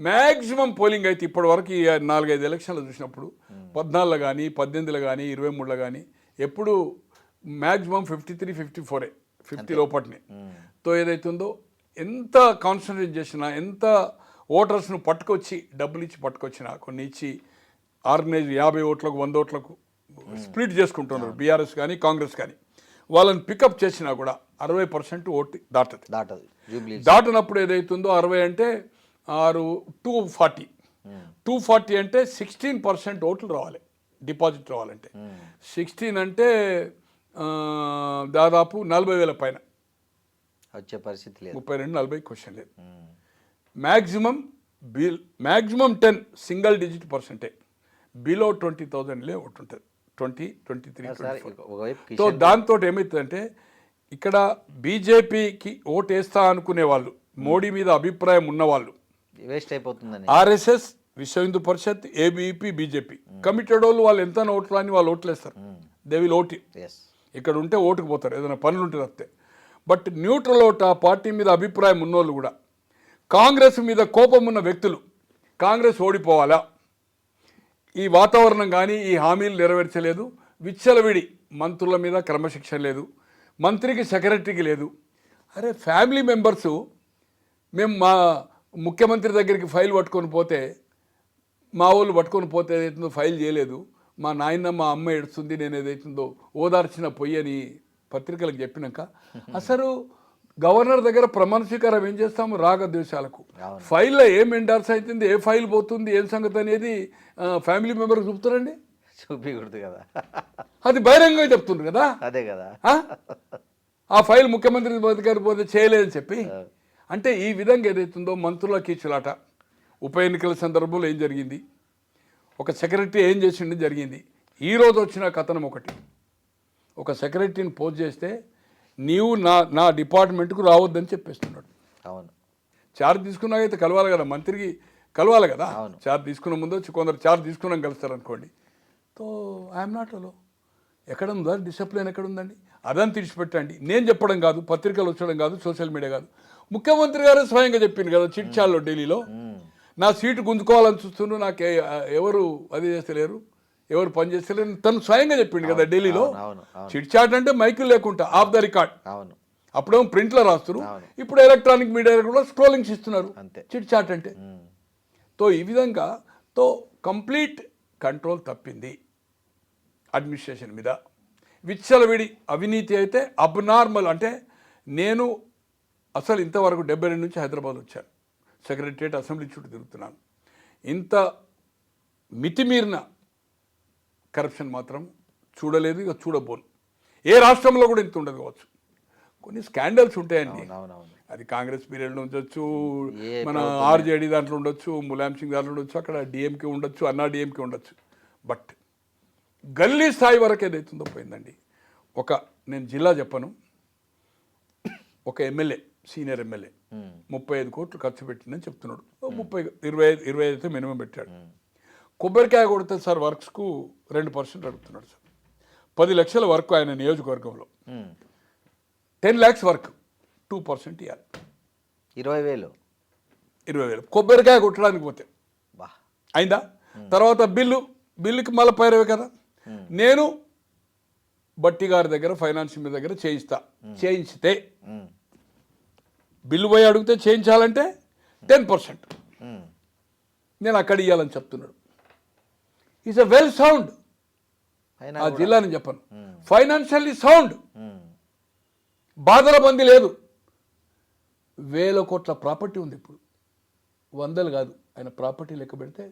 మ్యాక్సిమం పోలింగ్ అయితే ఇప్పటి వరకు ఈ 4-5 ఎలక్షన్లు చూసినప్పుడు 14లో కానీ 18లో కానీ 23లో కానీ ఎప్పుడు మ్యాక్సిమం 53-54 50 లోపట్నే. తో ఏదైతుందో ఎంత కాన్సన్ట్రేట్ చేసినా, ఎంత ఓటర్స్ను పట్టుకొచ్చి డబ్బులు ఇచ్చి పట్టుకొచ్చినా, కొన్ని ఇచ్చి ఆర్గనైజ్ 50 ఓట్లకు 100 ఓట్లకు స్ప్లిట్ చేసుకుంటున్నారు బీఆర్ఎస్ కానీ కాంగ్రెస్ కానీ. వాళ్ళని పికప్ చేసినా కూడా 60% ఓటు దాటదు. దాటినప్పుడు ఏదైతుందో 60 అంటే 240 అంటే 16% ఓట్లు రావాలి, డిపాజిట్ రావాలంటే. 16 అంటే దాదాపు 40,000 పైన వచ్చే పరిస్థితి లేదు. 32-40 క్వశ్చన్ లేదు. మ్యాక్సిమం 10 సింగిల్ డిజిట్ పర్సెంటే. బిలో 20,000 ఒకటి ఉంటుంది, 20-23. సో దాంతో ఏమవుతుందంటే ఇక్కడ బీజేపీకి ఓటు వేస్తా అనుకునే వాళ్ళు, మోడీ మీద అభిప్రాయం ఉన్నవాళ్ళు, వేస్ట్ అయిపోతుందని ఆర్ఎస్ఎస్, విశ్వ Hindu Parishad, ABP, BJP committed వాళ్ళు ఎంత ఓట్లు అని వాళ్ళు ఓట్లేస్తారు. They will vote. ఇక్కడ ఉంటే ఓటుకు పోతారు, ఏదైనా పనులు ఉంటే తప్పితే. బట్ న్యూట్రల్ ఓట్, ఆ పార్టీ మీద అభిప్రాయం ఉన్నోళ్ళు కూడా, కాంగ్రెస్ మీద కోపం ఉన్న వ్యక్తులు, కాంగ్రెస్ ఓడిపోవాలా, ఈ వాతావరణం కానీ ఈ హామీలు నెరవేర్చలేదు, విచ్చలవిడి మంత్రుల మీద క్రమశిక్షణ లేదు, మంత్రికి సెక్రటరీకి లేదు. అరే ఫ్యామిలీ మెంబర్సు, మేము మా ముఖ్యమంత్రి దగ్గరికి ఫైల్ పట్టుకొని పోతే, మా వాళ్ళు పట్టుకొని పోతే ఏదైతుందో ఫైల్ చేయలేదు, మా నాయన మా అమ్మ ఏడుస్తుంది, నేను ఏదైతుందో ఓదార్చిన పొయ్యని పత్రికలకు చెప్పినాక, అసలు గవర్నర్ దగ్గర ప్రమాణ స్వీకారం ఏం చేస్తాము? రాగద్వేషాలకు. ఫైల్లో ఏం ఎండార్స్ అవుతుంది, ఏ ఫైల్ పోతుంది, ఏం సంగతి అనేది ఫ్యామిలీ మెంబర్కి చూపుతారండి, చూపించకూడదు కదా. అది బహిరంగంగా చెప్తుండ్రు కదా. అదే కదా, ఆ ఫైల్ ముఖ్యమంత్రి గారు పోతే చేయలేదని చెప్పి. అంటే ఈ విధంగా ఏదైతుందో మంత్రుల కీచులాట. ఉప ఎన్నికల సందర్భంలో ఏం జరిగింది, ఒక సెక్రటరీ ఏం చేసిండి జరిగింది. ఈరోజు వచ్చిన కథనం ఒకటి, ఒక సెక్రటరీని పోస్ట్ చేస్తే నీవు నా డిపార్ట్మెంట్కు రావద్దని చెప్పేస్తున్నాడు. అవును, చార్జ్ తీసుకున్నాకైతే కలవాలి కదా, మంత్రికి కలవాలి కదా. చార్జ్ తీసుకున్న ముందు వచ్చి కొందరు చార్జ్ తీసుకున్నాక కలుస్తారు అనుకోండి. తో ఐఎమ్ నాట్ అలో. ఎక్కడ ఉందా డిసిప్లిన్, ఎక్కడ ఉందండి? అదని తీర్చిపెట్టండి. నేను చెప్పడం కాదు, పత్రికలు వచ్చడం కాదు, సోషల్ మీడియా కాదు, ముఖ్యమంత్రి గారు స్వయంగా చెప్పింది కదా చిట్చాల్లో ఢిల్లీలో. నా సీటు గుంజుకోవాలని చూస్తున్నారు, నాకు ఎవరు అది చేస్తలేరు, ఎవరు పని చేస్తలేరు, తను స్వయంగా చెప్పిండు కదా ఢిల్లీలో. చిట్ చాట్ అంటే మైకులు లేకుండా ఆఫ్ ద రికార్డ్. అప్పుడేమో ప్రింట్లో రాస్తారు, అవును. ఇప్పుడు ఎలక్ట్రానిక్ మీడియా కూడా స్క్రోలింగ్స్ ఇస్తున్నారు, అంతే. చిట్ చాట్ అంటే. తో ఈ విధంగా తో కంప్లీట్ కంట్రోల్ తప్పింది అడ్మినిస్ట్రేషన్ మీద. విచ్చలవిడి అవినీతి అయితే అబ్నార్మల్. అంటే నేను అసలు ఇంతవరకు 72 నుంచి హైదరాబాద్ వచ్చాను, సెక్రటరియట్ అసెంబ్లీ చుట్టూ తిరుగుతున్నాను. ఇంత మితిమీరిన కరప్షన్ మాత్రం చూడలేదు, ఇక చూడబోను. ఏ రాష్ట్రంలో కూడా ఇంత ఉండదు కావచ్చు. కొన్ని స్కాండల్స్ ఉంటాయండి, అవునవును. అది కాంగ్రెస్ పీరియడ్లో ఉండొచ్చు, ఏ మన ఆర్జేడీ దాంట్లో ఉండొచ్చు, ములాయం సింగ్ దాంట్లో ఉండొచ్చు, అక్కడ డిఎంకే ఉండొచ్చు, అన్నా డిఎంకే ఉండొచ్చు. బట్ గల్లీ స్థాయి వరకు ఏదైతుందో పోయిందండి. నేను జిల్లా చెప్పను, ఒక ఎమ్మెల్యే, సీనియర్ ఎమ్మెల్యే 35 కోట్లు ఖర్చు పెట్టిందని చెప్తున్నాడు. 25 అయితే మినిమం పెట్టాడు. కొబ్బరికాయ కొడితే సార్ వర్క్స్కు 2% అడుగుతున్నాడు సార్. 10 లక్షల వర్క్ ఆయన నియోజకవర్గంలో, 10 lakhs వర్క్ 2% ఇవ్వాలి, 20,000 కొబ్బరికాయ కొట్టడానికి పోతే బా. అయిందా? తర్వాత బిల్లుకి మళ్ళీ పైరవే కదా. నేను బట్టి గారి దగ్గర ఫైనాన్స్ మీ దగ్గర చేయించితే బిల్లు పోయి అడిగితే చేయించాలంటే 10% నేను అక్కడ ఇవ్వాలని చెప్తున్నాడు. ఈజ్ అ వెల్ సౌండ్, ఆ జిల్లాని చెప్పను, ఫైనాన్షియల్లీ సౌండ్, బాధల బంది లేదు. 1000 కోట్ల ప్రాపర్టీ ఉంది ఇప్పుడు, 100 కాదు, ఆయన ప్రాపర్టీ లెక్క పెడితే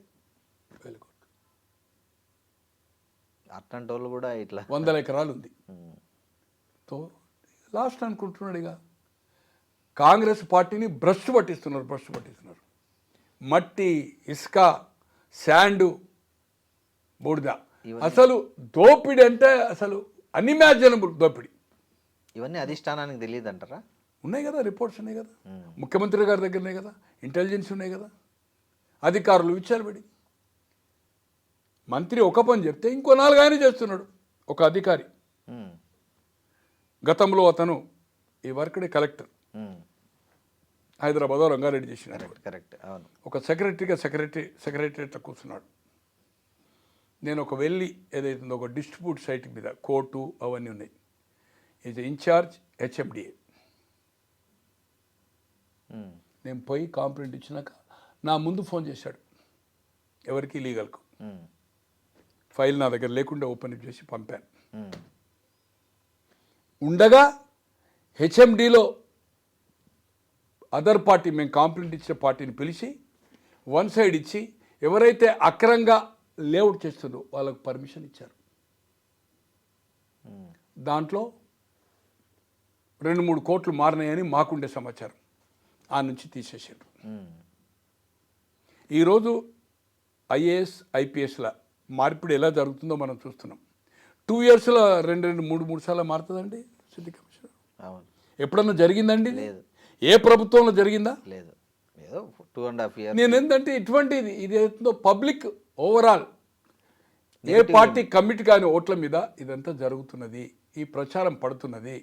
1000 కోట్లు. అట్లాంటి వాళ్ళు కూడా ఇట్లా 100 ఎకరాలు ఉంది. తో లాస్ట్ అనుకుంటున్నాడు. ఇక కాంగ్రెస్ పార్టీని భ్రష్టు పట్టిస్తున్నారు. మట్టి, ఇసుక, శాండు, బూడిద. అసలు దోపిడీ అంటే అసలు అన్ఇమాజినబుల్ దోపిడీ. ఇవన్నీ అధిష్టానానికి తెలియదు అంటారా? ఉన్నాయి కదా, రిపోర్ట్స్ ఉన్నాయి కదా, ముఖ్యమంత్రి గారి దగ్గర ఉన్నాయి కదా, ఇంటెలిజెన్స్ ఉన్నాయి కదా, అధికారులు విచారబడి. మంత్రి ఒక పని చెప్తే ఇంకో 4 ఆయన చేస్తున్నాడు. ఒక అధికారి, గతంలో అతను ఈ వర్క్డే కలెక్టర్, హైదరాబాద్ రంగారెడ్డి చేసినాడు. కరెక్ట్. అవును. ఒక సెక్రటరీలో కూర్చున్నాడు. నేను ఒక వెళ్ళి ఏదైతుందో ఒక డిస్ట్రిబ్యూట్ సైట్ మీద కోర్టు అవన్నీ ఉన్నాయి. Is incharge HMDA. నేను పోయి కాంప్లైంట్ ఇచ్చినాక నా ముందు ఫోన్ చేశాడు, ఎవరికి లీగల్కు. ఫైల్ నా దగ్గర లేకుండా ఓపెన్ చేసి పంపాను. ఉండగా హెచ్ఎండిలో అదర్ పార్టీ, మేము కాంప్లైంట్ ఇచ్చిన పార్టీని పిలిచి 1 సైడ్ ఇచ్చి ఎవరైతే అక్రంగా లేఅవుట్ చేస్తుందో వాళ్ళకు పర్మిషన్ ఇచ్చారు. దాంట్లో 2-3 కోట్లు మారినాయని మాకుండే సమాచారం, ఆ నుంచి తీసేసారు. ఈరోజు ఐఏఎస్ ఐపీఎస్ల మార్పిడి ఎలా జరుగుతుందో మనం చూస్తున్నాం. 2 yearsలో 2-3 సార్లు మారుతుందండి సిటీ కమిషనర్. ఎప్పుడన్నా జరిగిందండి? లేదు. ఏ ప్రభుత్వంలో జరిగిందా? లేదు. ఏదో 2.5 years. నేను ఏంటంటే ఇటువంటిది ఇది ఏదో పబ్లిక్ ఓవరాల్ ఏ పార్టీ కమిటీ కాని ఓట్ల మీద ఇదంతా జరుగుతున్నది, ఈ ప్రచారం పడుతున్నది.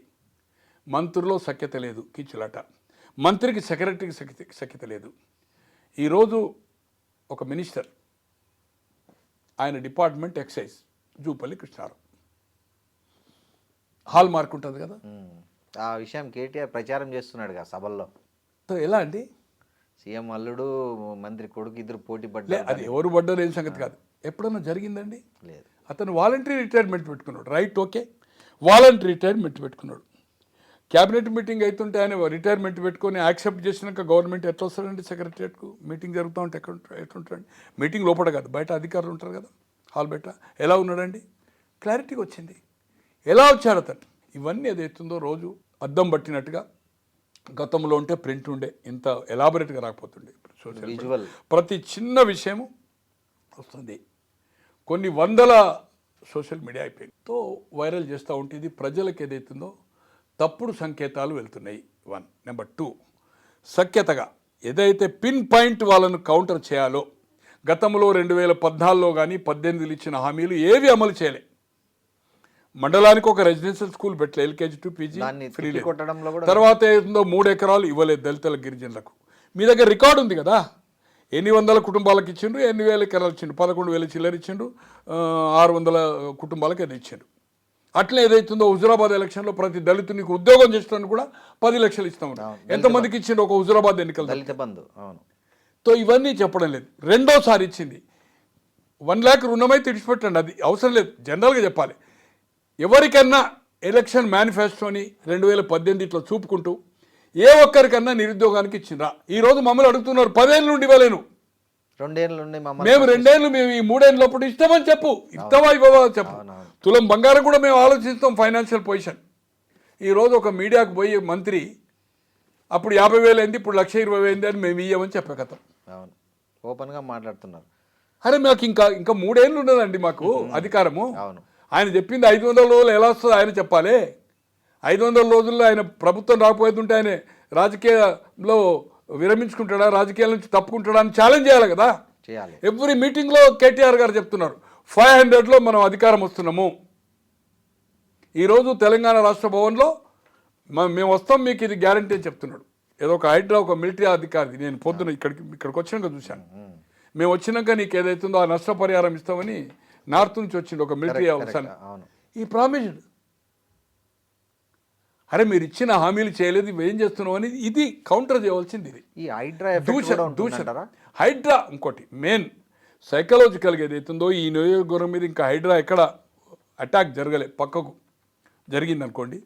మంత్రుల్లో సఖ్యత లేదు, కిచ్చులాట. మంత్రికి సెక్రటరీకి సఖ్యత లేదు. ఈరోజు ఒక మినిస్టర్, ఆయన department excise, Jupalli Krishnarao, hallmark ఉంటుంది కదా. ఆ విషయం కేటీఆర్ ప్రచారం చేస్తున్నాడు కదా సభల్లో. ఎలా అండి? సీఎం అల్లుడు మంత్రి కొడుకు ఇద్దరు పోటీ పడ్డారు. అది ఎవరు పడ్డారు ఏం సంగతి కాదు. ఎప్పుడన్నా జరిగిందండి? లేదు. అతను వాలంటరీ రిటైర్మెంట్ పెట్టుకున్నాడు. రైట్, ఓకే, వాలంటరీ రిటైర్మెంట్ పెట్టుకున్నాడు. క్యాబినెట్ మీటింగ్ అవుతుంటే ఆయన రిటైర్మెంట్ పెట్టుకొని యాక్సెప్ట్ చేసినాక గవర్నమెంట్ ఎట్లా వస్తాడండి సెక్రటరియట్కు? మీటింగ్ జరుగుతూ ఉంటే ఎట్లుంటాడండి? మీటింగ్ లోపల కాదు, బయట అధికారులు ఉంటారు కదా, హాల్ బయట. ఎలా ఉన్నాడండి? క్లారిటీగా వచ్చింది. ఎలా వచ్చాడు అతను? ఇవన్నీ ఏదైతుందో రోజు అద్దం పట్టినట్టుగా, గతంలో ఉంటే ప్రింట్ ఉండే, ఇంత ఎలాబొరేట్గా రాకపోతుండే. విజువల్ ప్రతి చిన్న విషయము వస్తుంది. కొన్ని వందల సోషల్ మీడియా అయిపోయింది వైరల్ చేస్తూ ఉంటే ఇది ప్రజలకు ఏదైతుందో తప్పుడు సంకేతాలు వెళ్తున్నాయి. 1. నెంబర్ 2, సఖ్యతగా ఏదైతే పిన్ పాయింట్ వాళ్ళను కౌంటర్ చేయాలో, గతంలో 2014లో కానీ 18 ఇచ్చిన హామీలు ఏవి అమలు చేయలే. మండలానికి ఒక రెసిడెన్షియల్ స్కూల్ పెట్టలే, LKG to PG ఫ్రీ. తర్వాత ఏదో 3 ఎకరాలు ఇవ్వలేదు దళితుల గిరిజనులకు. మీ దగ్గర రికార్డు ఉంది కదా, ఎన్ని వందల కుటుంబాలకు ఇచ్చిండ్రు, ఎన్ని వేల ఎకరాలు ఇచ్చిండు. 11,000 చిల్లర ఇచ్చిండు, 600 కుటుంబాలకు అది ఇచ్చిండు. అట్లే ఏదైతుందో హుజురాబాద్ ఎలక్షన్లో ప్రతి దళితునికి ఉద్యోగం చేస్తాను కూడా 10 లక్షలు ఇస్తామని ఎంతమందికి ఇచ్చిండు ఒక హుజురాబాద్ ఎన్నికలు దళిత బంధు. అవును. తో ఇవన్నీ చెప్పడం లేదు. రెండోసారి ఇచ్చింది 1 lakh రుణమైతే ఇడిచిపెట్టండి, అది అవసరం లేదు, జనరల్గా చెప్పాలి. ఎవరికన్నా ఎలక్షన్ మేనిఫెస్టోని 2018 చూపుకుంటూ ఏ ఒక్కరికన్నా నిరుద్యోగానికి ఇచ్చిండ్రా? ఈరోజు మమ్మల్ని అడుగుతున్నారు 10 ఏళ్ళ నుండి ఇవ్వలేను, 2 ఏళ్ళ నుండి మేము 2 ఏళ్ళు మేము ఈ 3 ఏళ్ళ లోపల ఇస్తామని చెప్పు, ఇస్తావా ఇవ్వవా చెప్పు. తులం బంగారం కూడా మేము ఆలోచిస్తాం ఫైనాన్షియల్ పొజిషన్. ఈరోజు ఒక మీడియాకు పోయి మంత్రి అప్పుడు 50,000 అయింది, ఇప్పుడు 1,20,000 అని మేము ఇయ్యమని చెప్పే కథ. అవును, ఓపెన్గా మాట్లాడుతున్నారు. అరే మాకు ఇంకా 3 ఏళ్ళు ఉన్నదండి మాకు అధికారము. అవును. ఆయన చెప్పింది 500 రోజులు ఎలా వస్తుందో ఆయన చెప్పాలి. 500 రోజుల్లో ఆయన ప్రభుత్వం రాకపోతుంటే ఆయన రాజకీయాల్లో విరమించుకుంటాడా, రాజకీయాల నుంచి తప్పుకుంటాడా అని ఛాలెంజ్ చేయాలి కదా. చేయాలి. ఎవ్రీ మీటింగ్లో కేటీఆర్ గారు చెప్తున్నారు 500లో మనం అధికారం వస్తున్నాము. ఈరోజు తెలంగాణ రాష్ట్ర భవన్లో మేము వస్తాం మీకు ఇది గ్యారంటీ అని చెప్తున్నాడు. ఏదో ఒక హైడ్రా ఒక మిలిటరీ అధికారి, నేను పొద్దున ఇక్కడికి వచ్చినాక చూశాను. మేము వచ్చినాక నీకు ఏదైతుందో ఆ నష్టపరిహారం ఇస్తామని నార్త్ నుంచి వచ్చింది ఒక మిలిటరీ అవసరం. ఈ ప్రామిస్డ్. అరే మీరు ఇచ్చిన హామీలు చేయలేదు, ఇవి ఏం చేస్తున్నావు అని ఇది కౌంటర్ చేయవలసింది. ఇది ఈ హైడ్రా హైడ్రా ఇంకోటి మెయిన్ సైకలాజికల్గా ఏదైతుందో ఈ నియోజకవర్గం మీద ఇంకా హైడ్రా ఎక్కడ అటాక్ జరగలే, పక్కకు జరిగింది అనుకోండి,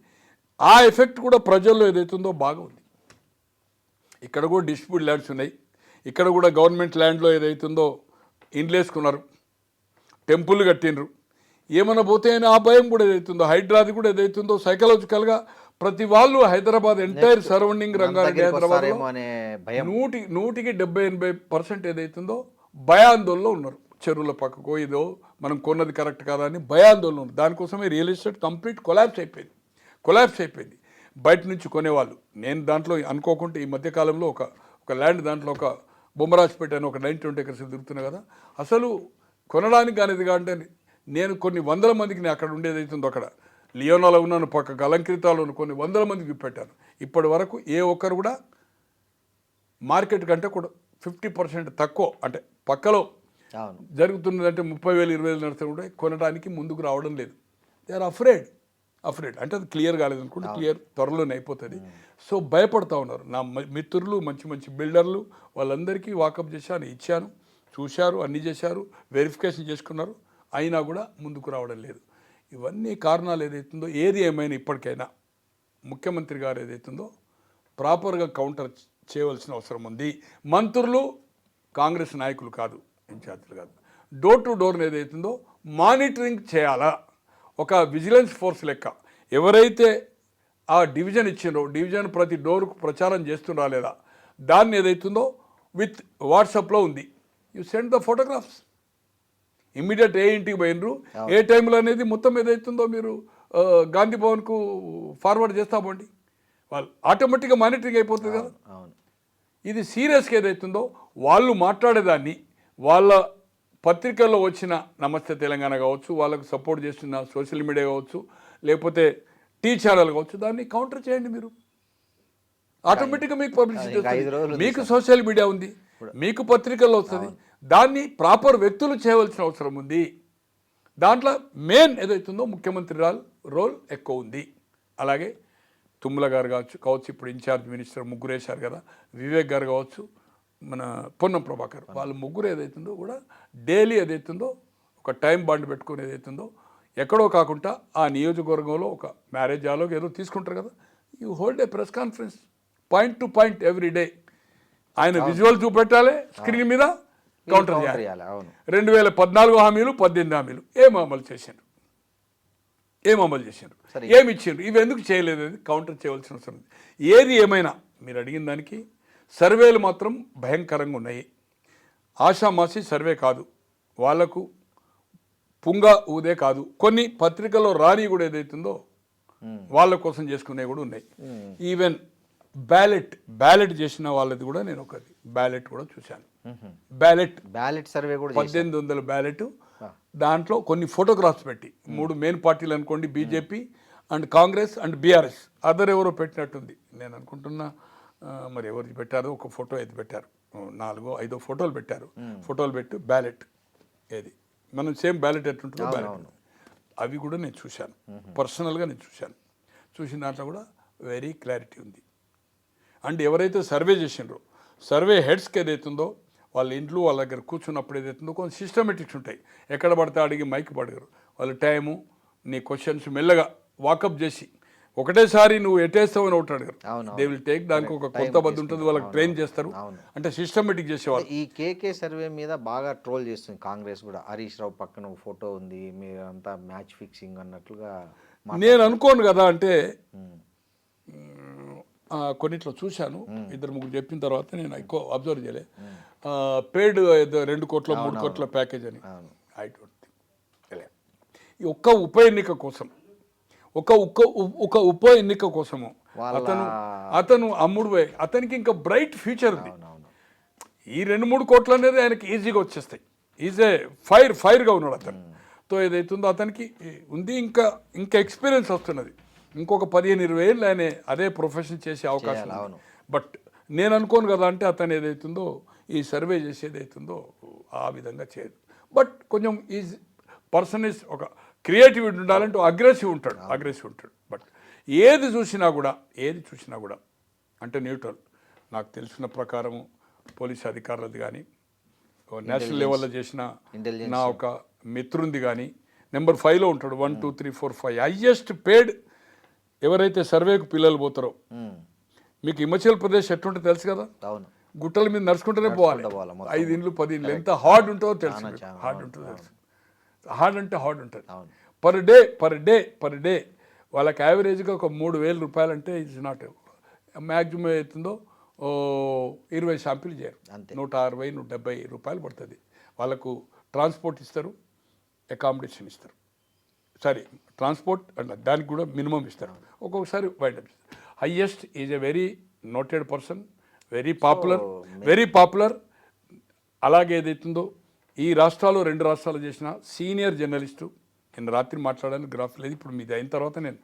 ఆ ఎఫెక్ట్ కూడా ప్రజల్లో ఏదైతుందో బాగా ఉంది. ఇక్కడ కూడా డిస్ప్యూట్ ల్యాండ్స్ ఉన్నాయి, ఇక్కడ కూడా గవర్నమెంట్ ల్యాండ్లో ఏదైతుందో ఇండ్లు వేసుకున్నారు, టెంపుల్ కట్టినరు, ఏమన్నా పోతే అని ఆ భయం కూడా ఏదైతుందో హైడ్రాది కూడా ఏదైతుందో సైకలాజికల్గా ప్రతి వాళ్ళు హైదరాబాద్ ఎంటైర్ సరౌండింగ్ రంగారెడ్డి హైదరాబాద్ 100కి 70-80% ఏదైతుందో భయాందోళనలో ఉన్నారు. చెరువుల పక్కకో ఏదో మనం కొన్నది కరెక్ట్ కాదా అని భయాందోళన ఉన్నారు. దానికోసమే రియల్ ఎస్టేట్ కంప్లీట్ కొలాప్స్ అయిపోయింది. బయట నుంచి కొనేవాళ్ళు. నేను దాంట్లో అనుకోకుండా ఈ మధ్యకాలంలో ఒక ల్యాండ్ దాంట్లో ఒక బొమ్మరాజ్పేట అని ఒక 920 acres దొరుకుతున్నాయి కదా, అసలు కొనడానికి అనేది కాదంటే నేను కొన్ని 100 మందికి నేను అక్కడ ఉండేది అవుతుందో అక్కడ లియోనాలో ఉన్నాను, పక్కకు అలంకృతాలు కొన్ని 100 మందికి పెట్టాను. ఇప్పటి వరకు ఏ ఒక్కరు కూడా మార్కెట్ కంటే కూడా 50% తక్కువ, అంటే పక్కలో జరుగుతున్నదంటే 30,000 20,000 నడితే కూడా కొనడానికి ముందుకు రావడం లేదు. దే ఆర్ అఫ్రేడ్ అంటే అది క్లియర్ కాలేదు అనుకుంటే క్లియర్ త్వరలోనే అయిపోతుంది. సో భయపడతా ఉన్నారు. నా మిత్రులు మంచి బిల్డర్లు వాళ్ళందరికీ వాకప్ చేశాను, ఇచ్చాను, చూశారు, అన్నీ చేశారు, వెరిఫికేషన్ చేసుకున్నారు, అయినా కూడా ముందుకు రావడం లేదు. ఇవన్నీ కారణాలు ఏదైతుందో ఏది ఏమైనా ఇప్పటికైనా ముఖ్యమంత్రి గారు ఏదైతుందో ప్రాపర్గా కౌంటర్ చేయవలసిన అవసరం ఉంది. మంత్రులు కాంగ్రెస్ నాయకులు కాదు, ఇన్ఛార్జీలు కాదు, డోర్ టు డోర్ ఏదైతుందో మానిటరింగ్ చేయాలా. ఒక విజిలెన్స్ ఫోర్స్ లెక్క ఎవరైతే ఆ డివిజన్ ఇచ్చిండ్రో డివిజన్ ప్రతి డోర్కు ప్రచారం చేస్తున్నా లేదా దాన్ని ఏదైతుందో విత్ వాట్సాప్లో ఉంది, you send the photographs immediate ఏ ఇంటికి పోయినరు ఏ టైంలో అనేది మొత్తం ఏదైతుందో మీరు గాంధీ భవన్కు ఫార్వర్డ్ చేస్తామండి, వాళ్ళు ఆటోమేటిక్గా మానిటరింగ్ అయిపోతుంది కదా. ఇది సీరియస్గా ఏదైతుందో వాళ్ళు మాట్లాడేదాన్ని వాళ్ళ పత్రికల్లో వచ్చిన నమస్తే తెలంగాణ కావచ్చు, వాళ్ళకు సపోర్ట్ చేస్తున్న సోషల్ మీడియా కావచ్చు, లేకపోతే టీ ఛానల్ కావచ్చు, దాన్ని కౌంటర్ చేయండి మీరు. ఆటోమేటిక్గా మీకు పబ్లిసిటీ వస్తుంది, మీకు సోషల్ మీడియా ఉంది, మీకు పత్రికల్లో వస్తుంది. దాన్ని ప్రాపర్ వ్యక్తులు చేయవలసిన అవసరం ఉంది. దాంట్లో మెయిన్ ఏదైతుందో ముఖ్యమంత్రి రోల్ ఎక్కువ ఉంది. అలాగే తుమ్మల గారు కావచ్చు ఇప్పుడు ఇన్ఛార్జ్ మినిస్టర్ ముగ్గురు వేశారు కదా, వివేక్ గారు కావచ్చు, మన పొన్నం ప్రభాకర్, వాళ్ళ ముగ్గురు ఏదైతుందో కూడా డైలీ ఏదైతుందో ఒక టైం బాండ్ పెట్టుకుని ఏదైతుందో ఎక్కడో కాకుండా ఆ నియోజకవర్గంలో ఒక మ్యారేజ్ ఆలోకి ఏదో తీసుకుంటారు కదా, you hold a press conference point to point every day. ఆయన విజువల్ చూపెట్టాలి స్క్రీన్ మీద, కౌంటర్ చేయాలి. 2014 హామీలు 18 హామీలు ఏం అమలు చేశారు, ఏమి ఇచ్చారు, ఇవి ఎందుకు చేయలేదు అనేది కౌంటర్ చేయవలసిన అవసరం ఉంది. ఏది ఏమైనా మీరు అడిగిన దానికి సర్వేలు మాత్రం భయంకరంగా ఉన్నాయి. ఆషామాషి సర్వే కాదు, వాళ్లకు పుంగ ఊదే కాదు, కొన్ని పత్రికల్లో రాని కూడా ఏదైతుందో వాళ్ళ కోసం చేసుకునేవి కూడా ఉన్నాయి. ఈవెన్ బ్యాలెట్ చేసిన వాళ్ళది కూడా నేను ఒకటి బ్యాలెట్ కూడా చూశాను. బ్యాలెట్ సర్వే కూడా 1800 బ్యాలెట్, దాంట్లో కొన్ని ఫోటోగ్రాఫ్స్ పెట్టి 3 మెయిన్ పార్టీలు అనుకోండి, BJP and Congress and BRS, other ఎవరో పెట్టినట్టుంది. నేను అనుకుంటున్నా మరి ఎవరికి పెట్టారో ఒక ఫోటో అయితే పెట్టారు, 4-5 ఫోటోలు పెట్టారు. ఫోటోలు పెట్టి బ్యాలెట్ ఏది మనం సేమ్ బ్యాలెట్ ఎట్లుంటుందో బ్యాలెట్ అవి కూడా నేను చూశాను, పర్సనల్గా నేను చూసిన దాంట్లో కూడా వెరీ క్లారిటీ ఉంది. అండ్ ఎవరైతే సర్వే చేసిండ్రో సర్వే హెడ్స్కి ఏదైతుందో వాళ్ళ ఇంట్లో వాళ్ళ దగ్గర కూర్చున్నప్పుడు ఏదైతుందో కొంచెం సిస్టమేటిక్స్ ఉంటాయి. ఎక్కడ పడితే అడిగి మైక్ పడగరు, వాళ్ళ టైము నీ క్వశ్చన్స్ మెల్లగా వాకప్ చేసి ఒకటేసారి నువ్వు ఎటేస్తావు అని ఒకటి అడగరు. దే విల్ టేక్, దానికి ఒక కొత్త బద్దు ఉంటుంది, వాళ్ళకి ట్రైన్ చేస్తారు, అంటే సిస్టమేటిక్ చేసేవాళ్ళు. ఈ కేకే సర్వే మీద బాగా ట్రోల్ చేస్తుంది కాంగ్రెస్ కూడా. హరీష్ రావు పక్కన ఒక ఫోటో ఉంది, మీరంతా మ్యాచ్ ఫిక్సింగ్ అన్నట్లుగా. నేను అనుకోను కదా, అంటే కొన్నిట్లో చూశాను, ఇద్దరు ముగ్గురు చెప్పిన తర్వాత నేను ఎక్కువ అబ్జర్వ్ చేయలే. పేడ్ 2 కోట్ల 3 కోట్ల ప్యాకేజ్ అని ఐ డోంట్ థింక్. ఈ ఒక్క ఉప ఎన్నిక కోసం ఒక ఉప ఎన్నిక కోసము అతను అమ్ముడు పోయి, అతనికి ఇంకా బ్రైట్ ఫ్యూచర్ ఉంది. ఈ 2-3 కోట్లు అనేది ఆయనకి ఈజీగా వచ్చేస్తాయి. ఈజీ ఫైర్గా ఉన్నాడు అతను. తో ఏదైతుందో అతనికి ఉంది, ఇంకా ఎక్స్పీరియన్స్ వస్తున్నది. ఇంకొక 15-20 ఏళ్ళు ఆయన అదే ప్రొఫెషన్ చేసే అవకాశం ఉంది. బట్ నేను అనుకోను కదా, అంటే అతను ఏదైతుందో ఈ సర్వే చేసేది అవుతుందో ఆ విధంగా చేయదు. బట్ కొంచెం ఈ పర్సన్ ఇస్ ఒక క్రియేటివిటీ ఉండాలంటే అగ్రెసివ్ ఉంటాడు. బట్ ఏది చూసినా కూడా అంటే న్యూట్రల్. నాకు తెలిసిన ప్రకారము పోలీస్ అధికారులది కానీ, నేషనల్ లెవెల్లో చేసిన నా ఒక మిత్రుంది కానీ, నెంబర్ 5లో ఉంటాడు. 1 2 3 4 5 హైయెస్ట్ పేడ్ ఎవరైతే సర్వేకు పిల్లలు పోతారో. మీకు హిమాచల్ ప్రదేశ్ ఎట్లుంటే తెలుసు కదా, గుట్టల మీద నడుచుకుంటూనే పోవాలి, 5 ఇండ్లు 10 ఇండ్లు. ఎంత హార్డ్ ఉంటుందో తెలుసు, హార్డ్ ఉంటుంది. పర్ డే వాళ్ళకి యావరేజ్గా ఒక 3,000 రూపాయలు అంటే ఇట్స్ నాట్ మ్యాక్సిమం అవుతుందో 20 షాంపులు చేయరు, 160-170 రూపాయలు పడుతుంది. వాళ్ళకు ట్రాన్స్పోర్ట్ ఇస్తారు, అకామిడేషన్ ఇస్తారు. సారీ, ట్రాన్స్పోర్ట్ అండ్ దానికి కూడా మినిమం ఇస్తారు, ఒక్కొక్కసారి వైండప్ ఇస్తారు. Highest is a very noted person, very popular. అలాగే ఏదైతుందో ఈ రాష్ట్రాలు 2 రాష్ట్రాలు చేసిన సీనియర్ జర్నలిస్టు. నేను రాత్రి మాట్లాడాను, గ్రాఫ్ లేదు. ఇప్పుడు మీది అయిన తర్వాత నేను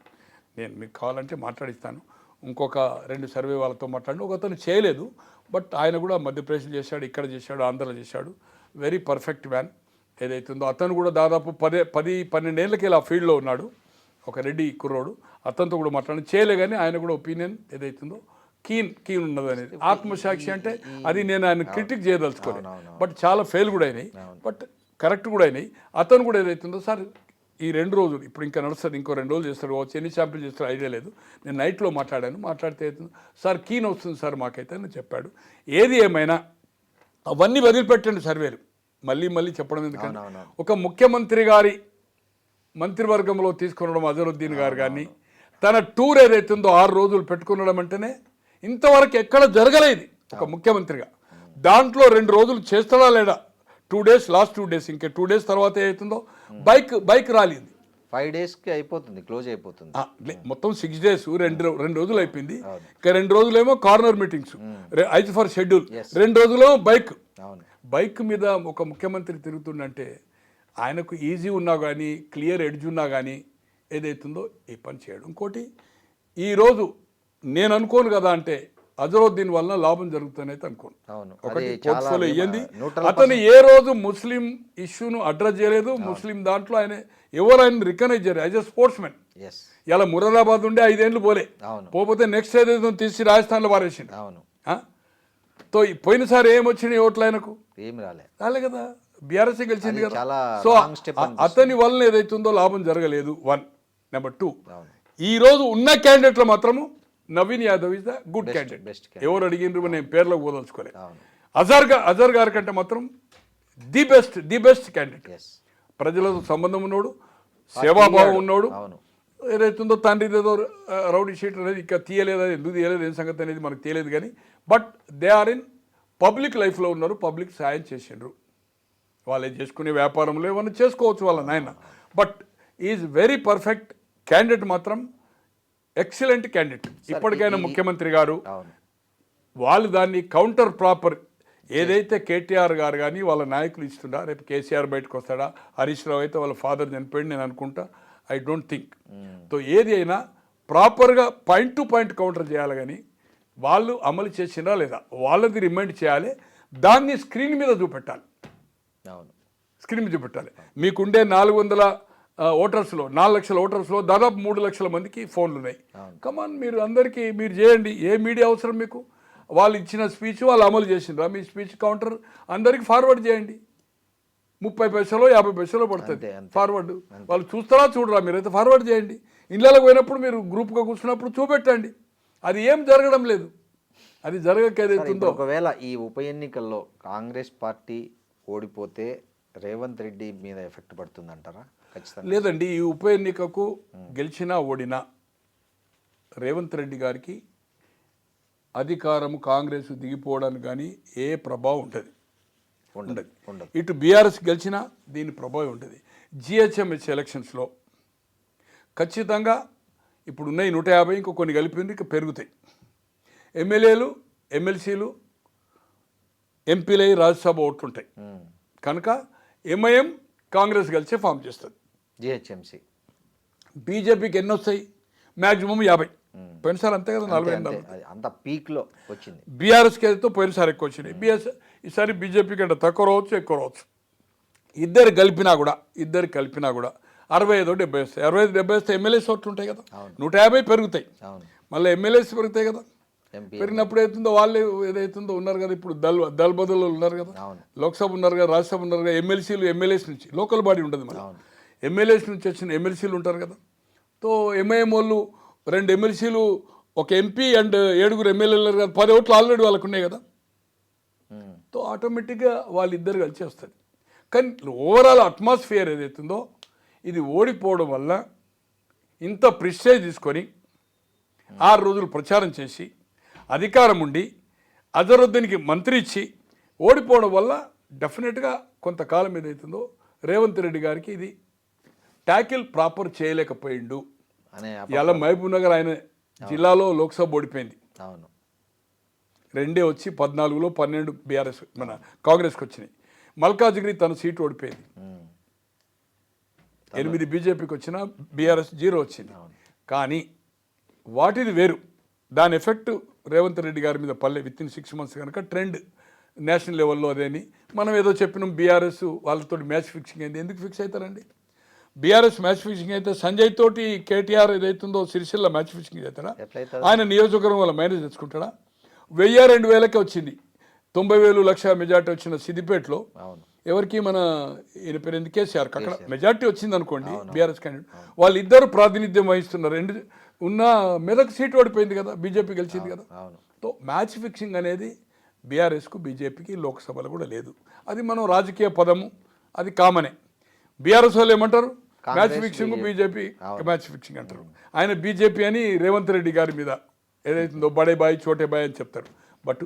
మీకు కావాలంటే మాట్లాడిస్తాను. ఇంకొక 2 సర్వే వాళ్ళతో మాట్లాడి, ఒకతను చేయలేదు, బట్ ఆయన కూడా మధ్యప్రదేశ్ చేశాడు, ఇక్కడ చేశాడు, ఆంధ్రలో చేశాడు. వెరీ పర్ఫెక్ట్ మ్యాన్ ఏదైతుందో. అతను కూడా దాదాపు 10-12 ఏళ్ళకి ఆ ఫీల్డ్లో ఉన్నాడు, ఒక రెడ్డి కుర్రోడు. అతనితో కూడా మాట్లాడి చేయలే, కానీ ఆయన కూడా ఒపీనియన్ ఏదైతుందో కీన్ ఉన్నది అనేది. ఆత్మసాక్షి అంటే అది నేను ఆయన క్రిటిక్ చేయదలుచుకోలేదు, బట్ చాలా ఫెయిల్ కూడా అయినాయి, బట్ కరెక్ట్ కూడా అయినాయి. అతను కూడా ఏదైతుందో సార్ ఈ 2 రోజులు ఇప్పుడు ఇంకా నడుస్తుంది, ఇంకో 2 రోజులు చేస్తారు, ఎన్ని శాంపిల్ చేస్తారో ఐడియా లేదు. నేను నైట్లో మాట్లాడితే అవుతుంది సార్, కీన్ వస్తుంది సార్ మాకైతే అని చెప్పాడు. ఏది ఏమైనా అవన్నీ వదిలిపెట్టండి సర్వేలు, మళ్ళీ చెప్పడం ఎందుకంటే ఒక ముఖ్యమంత్రి గారి మంత్రివర్గంలో తీసుకునడం అజరుద్దీన్ గారు కానీ, తన టూర్ ఏదైతుందో 6 రోజులు పెట్టుకునడం అంటేనే ఇంతవరకు ఎక్కడ జరగలేదు ఒక ముఖ్యమంత్రిగా. దాంట్లో 2 రోజులు చేస్తాడా లేడా, 2 డేస్, లాస్ట్ 2 డేస్, ఇంకా 2 డేస్ తర్వాత ఏదైతుందో బైక్ రాలేదు. 5 డేస్కి అయిపోతుంది, క్లోజ్ అయిపోతుంది. మొత్తం 6 డేస్, 2 రోజులు అయిపోయింది. ఇంకా 2 రోజులేమో కార్నర్ మీటింగ్స్, 5 ఫర్ షెడ్యూల్, 2 రోజులేమో బైక్ మీద ఒక ముఖ్యమంత్రి తిరుగుతుండంటే ఆయనకు ఈజీ ఉన్నా కానీ, క్లియర్ ఎడ్జ్ ఉన్నా కానీ ఏదైతుందో ఈ పని చేయడం. ఇంకోటి ఈరోజు నేను అనుకోను కదా, అంటే అజరుద్దీన్ వల్ల లాభం జరుగుతుందైతే అనుకోను. ఒకటి పోర్ట్ఫోలియో ఇయ్యంది, అతను ఏ రోజు ముస్లిం ఇష్యూను అడ్రస్ చేయలేదు. ముస్లిం దాంట్లో ఆయన రికగ్నైజ్ చేయలేదు యాజ్ ఎ స్పోర్ట్స్ మ్యాన్. ఇలా మురాదాబాద్ ఉండే 5 ఏళ్ళు పోతే నెక్స్ట్ ఏదైతే తీసి రాజస్థాన్లో పారేసిండు. తో పోయినసారి ఏమొచ్చినాయి ఓట్లు ఆయనకు, ఏం రాలే కదా, బీఆర్ఎస్ గెలిచింది కదా. సో అతని వల్ల ఏదైతుందో లాభం జరగలేదు. 1. నెంబర్ 2, ఈ రోజు ఉన్న క్యాండిడేట్లో మాత్రము Naveen Yadav is the good candidate. ఎవరు అడిగినారు, నేను పేర్లకు పోదలుచుకోలేదు. అజర్ గారి కంటే మాత్రం ది బెస్ట్ క్యాండిడేట్. ప్రజలతో సంబంధం ఉన్నోడు, సేవాభావం ఉన్నోడు. ఏదైతుందో తండ్రి ఏదో రౌడీ షీట్ అనేది ఇంకా తీయలేదు, ఎందుకు తీయలేదు ఏం సంగతి అనేది మనకు తెలియదు, కానీ but they are in public లైఫ్లో ఉన్నారు, పబ్లిక్ సాయం చేసిండ్రు. వాళ్ళు చేసుకునే వ్యాపారంలో ఏమన్నా చేసుకోవచ్చు వాళ్ళ నాయన. But is very perfect candidate, మాత్రం ఎక్సలెంట్ క్యాండిడేట్. ఇప్పటికైనా ముఖ్యమంత్రి గారు వాళ్ళు దాన్ని కౌంటర్ ప్రాపర్ ఏదైతే కేటీఆర్ గారు కానీ వాళ్ళ నాయకులు ఇస్తుండా, రేపు కేసీఆర్ బయటకు వస్తాడా, హరీష్ రావు అయితే వాళ్ళ ఫాదర్ చనిపోయింది నేను అనుకుంటా, ఐ డోంట్ థింక్. సో ఏది అయినా ప్రాపర్గా పాయింట్ టు పాయింట్ కౌంటర్ చేయాలి, కానీ వాళ్ళు అమలు చేసినా లేదా వాళ్ళది రిమైండ్ చేయాలి, దాన్ని స్క్రీన్ మీద చూపెట్టాలి. మీకుండే ఓటర్స్లో 4 లక్షల ఓటర్స్లో దాదాపు 3 లక్షల మందికి ఫోన్లు ఉన్నాయి. కమాన్ మీరు అందరికీ మీరు చేయండి. ఏ మీడియా అవసరం మీకు? వాళ్ళు ఇచ్చిన స్పీచ్ వాళ్ళు అమలు చేసిండ్రా? మీ స్పీచ్ కౌంటర్ అందరికీ ఫార్వర్డ్ చేయండి. 30 పైసలో 50 పైసలో పడుతుంది ఫార్వర్డ్. వాళ్ళు చూస్తారా చూడరా? మీరైతే ఫార్వర్డ్ చేయండి. ఇళ్ళకి పోయినప్పుడు మీరు గ్రూప్గా కూర్చున్నప్పుడు చూపెట్టండి. అది ఏం జరగడం లేదు. అది జరగక ఏదైతుందో. ఒకవేళ ఈ ఉప ఎన్నికల్లో కాంగ్రెస్ పార్టీ ఓడిపోతే రేవంత్ రెడ్డి మీద ఎఫెక్ట్ పడుతుందంటారా? ఖచ్చితంగా లేదండి. ఈ ఉప ఎన్నికకు గెలిచినా ఓడినా రేవంత్ రెడ్డి గారికి అధికారం కాంగ్రెస్ దిగిపోవడానికి కానీ ఏ ప్రభావం ఉంటుంది? ఉండదు. ఇటు బీఆర్ఎస్ గెలిచినా దీని ప్రభావం ఉంటుంది. జిహెచ్ఎంఎస్ ఎలక్షన్స్లో ఖచ్చితంగా ఇప్పుడు ఉన్నాయి 150, ఇంకో కొన్ని కలిపి ఇక పెరుగుతాయి. ఎమ్మెల్యేలు ఎమ్మెల్సీలు ఎంపీలై రాజ్యసభ ఓట్లుంటాయి కనుక ఎంఐఎం కాంగ్రెస్ కలిసి ఫామ్ చేస్తుంది. జిహెచ్ఎంసీ బీజేపీకి ఎన్ని వస్తాయి? మ్యాక్సిమం 50. పోయినసారి అంతే కదా, 40 అంత పీక్లో వచ్చింది. బీఆర్ఎస్కి అయితే పోయినసారి ఎక్కువ వచ్చినాయి. ఈసారి బీజేపీ కంటే తక్కువ రావచ్చు, ఎక్కువ రావచ్చు. ఇద్దరు కలిపినా కూడా 65, 70 వస్తాయి. 65, 70 వస్తే ఎమ్మెల్యేస్ ఓట్లు ఉంటాయి కదా, 150 పెరుగుతాయి. మళ్ళీ ఎమ్మెల్యేస్ పెరుగుతాయి కదా. పెరిగినప్పుడు ఏదైతుందో వాళ్ళు ఏదైతుందో ఉన్నారు కదా, ఇప్పుడు దల్ బదులు ఉన్నారు కదా, లోక్సభ ఉన్నారు కదా, రాజ్యసభ ఉన్నారు కదా, ఎమ్మెల్యేస్ నుంచి లోకల్ బాడీ ఉంటుంది. మళ్ళీ ఎమ్మెల్యేస్ నుంచి వచ్చిన ఎమ్మెల్సీలు ఉంటారు కదా. తో ఎంఐఎం వాళ్ళు 2 ఎమ్మెల్సీలు, ఒక ఎంపీ అండ్ 7 ఎమ్మెల్యేలు కదా, 10 ఓట్లు ఆల్రెడీ వాళ్ళకు ఉన్నాయి కదా. తో ఆటోమేటిక్గా వాళ్ళిద్దరు కలిసి వస్తుంది. కానీ ఓవరాల్ అట్మాస్ఫియర్ ఏదైతుందో ఇది ఓడిపోవడం వల్ల ఇంత ప్రిస్టేజ్ తీసుకొని 6 రోజులు ప్రచారం చేసి అధికారం ఉండి అజరుద్దీన్కి మంత్రి ఇచ్చి ఓడిపోవడం వల్ల డెఫినెట్గా కొంతకాలం ఏదైతుందో రేవంత్ రెడ్డి గారికి ఇది ట్యాకిల్ ప్రాపర్ చేయలేకపోయిండు. ఇలా మహబూబ్ నగర్ ఆయన జిల్లాలో లోక్సభ ఓడిపోయింది. 2 వచ్చి 14లో 12 బీఆర్ఎస్ మన కాంగ్రెస్కి వచ్చినాయి. మల్కాజ్గిరి తన సీటు ఓడిపోయింది. 8 బీజేపీకి వచ్చిన బీఆర్ఎస్ 0 వచ్చింది. కానీ వాటిది వేరు. దాని ఎఫెక్ట్ రేవంత్ రెడ్డి గారి మీద పల్లె విత్ ఇన్ 6 మంత్స్ కనుక ట్రెండ్ నేషనల్ లెవెల్లో అదేని మనం ఏదో చెప్పినాం. బీఆర్ఎస్ వాళ్ళతో మ్యాచ్ ఫిక్సింగ్ అయింది. ఎందుకు ఫిక్స్ అవుతారండి? బీఆర్ఎస్ మ్యాచ్ ఫిక్సింగ్ అయితే సంజయ్ తోటి కేటీఆర్ ఏదైతుందో సిరిసిల్ల మ్యాచ్ ఫిక్సింగ్ అవుతారా? ఆయన నియోజకవర్గం వల్ల మేనేజ్ తెచ్చుకుంటాడా? 1000-2000కే వచ్చింది. 90,000 లక్ష మెజార్టీ వచ్చిన సిద్దిపేటలో ఎవరికి మన ఈయన పేరు ఎందుకు కేసీఆర్ అక్కడ మెజార్టీ వచ్చింది అనుకోండి. బీఆర్ఎస్ క్యాండిడేట్ వాళ్ళిద్దరు ప్రాతినిధ్యం వహిస్తున్నారు. ఉన్న మెదక్ సీటు ఓడిపోయింది కదా, బీజేపీ గెలిచింది కదా. సో మ్యాచ్ ఫిక్సింగ్ అనేది బీఆర్ఎస్కు బీజేపీకి లోక్సభలో కూడా లేదు. అది మనం రాజకీయ పదము, అది కామనే. బీఆర్ఎస్ వాళ్ళు ఏమంటారు? Match fixing, BJP match fixing అంటారు. ఆయన బీజేపీ అని రేవంత్ రెడ్డి గారి మీద ఏదైతుందో బడే బాయ్ చోటే బాయ్ అని చెప్తారు. బట్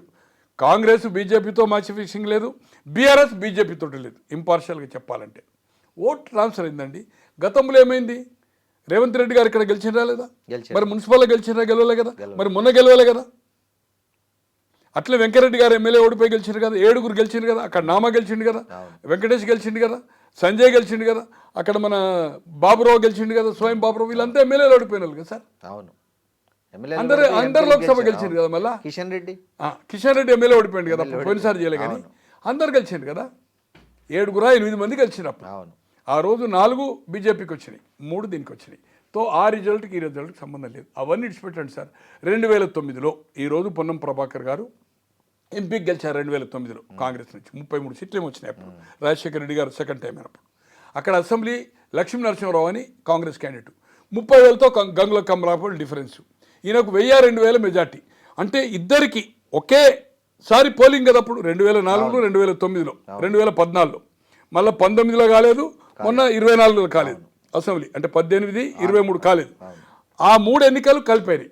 కాంగ్రెస్ బీజేపీతో మ్యాచ్ ఫిక్సింగ్ లేదు, బీఆర్ఎస్ బీజేపీతో లేదు. ఇంపార్షియల్గా చెప్పాలంటే ఓట్ ట్రాన్స్ఫర్ అయిందండి. గతంలో ఏమైంది? రేవంత్ రెడ్డి గారు ఇక్కడ గెలిచినరా లేదా? మరి మున్సిపల్లో గెలిచినరా? గెలవలే కదా. మరి మొన్న గెలవలే కదా. అట్లే వెంకరెడ్డి గారు ఎమ్మెల్యే ఓడిపోయి గెలిచిండు కదా, 7 గెలిచిండు కదా. అక్కడ నామా గెలిచిండు కదా, వెంకటేష్ గెలిచిండు కదా, సంజయ్ గెలిచిండు కదా, అక్కడ మన బాబురావు గెలిచిండు కదా, స్వయం బాబురావు, వీళ్ళంతా ఎమ్మెల్యేలు ఓడిపోయినారు కదా సార్. అవును, అందరు లోక్సభ గెలిచిండు కదా. మళ్ళీ కిషన్ రెడ్డి ఎమ్మెల్యే ఓడిపోయింది కదా, పోయినసారి చేయలే. కానీ అందరు గెలిచిండు కదా. 7-8 మంది గెలిచినప్పుడు ఆ రోజు 4 బీజేపీకి వచ్చినాయి, 3 దీనికి వచ్చినాయి. తో ఆ రిజల్ట్కి ఈ రిజల్ట్కి సంబంధం లేదు. అవన్నీ ఇడిచిపెట్టండి సార్. 2009లో ఈరోజు పొన్నం ప్రభాకర్ గారు ఎంపీకి గెలిచారు. 2009లో కాంగ్రెస్ నుంచి 33 సీట్లు ఏమి వచ్చినాయి. అప్పుడు రాజశేఖర రెడ్డి గారు సెకండ్ టైం అయినప్పుడు అక్కడ అసెంబ్లీ లక్ష్మీ నరసింహరావు అని కాంగ్రెస్ క్యాండిడేట్ 30,000తో గంగుల కమలాపూర్ డిఫరెన్స్. ఈయనకు 1000-2000 మెజార్టీ. అంటే ఇద్దరికి ఒకేసారి పోలింగ్ కదా. అప్పుడు 2004లో 2009లో 2014లో మళ్ళీ 19లో కాలేదు, మొన్న 24లో కాలేదు అసెంబ్లీ. అంటే 18, 23 కాలేదు. ఆ 3 ఎన్నికలు కలిపాయి.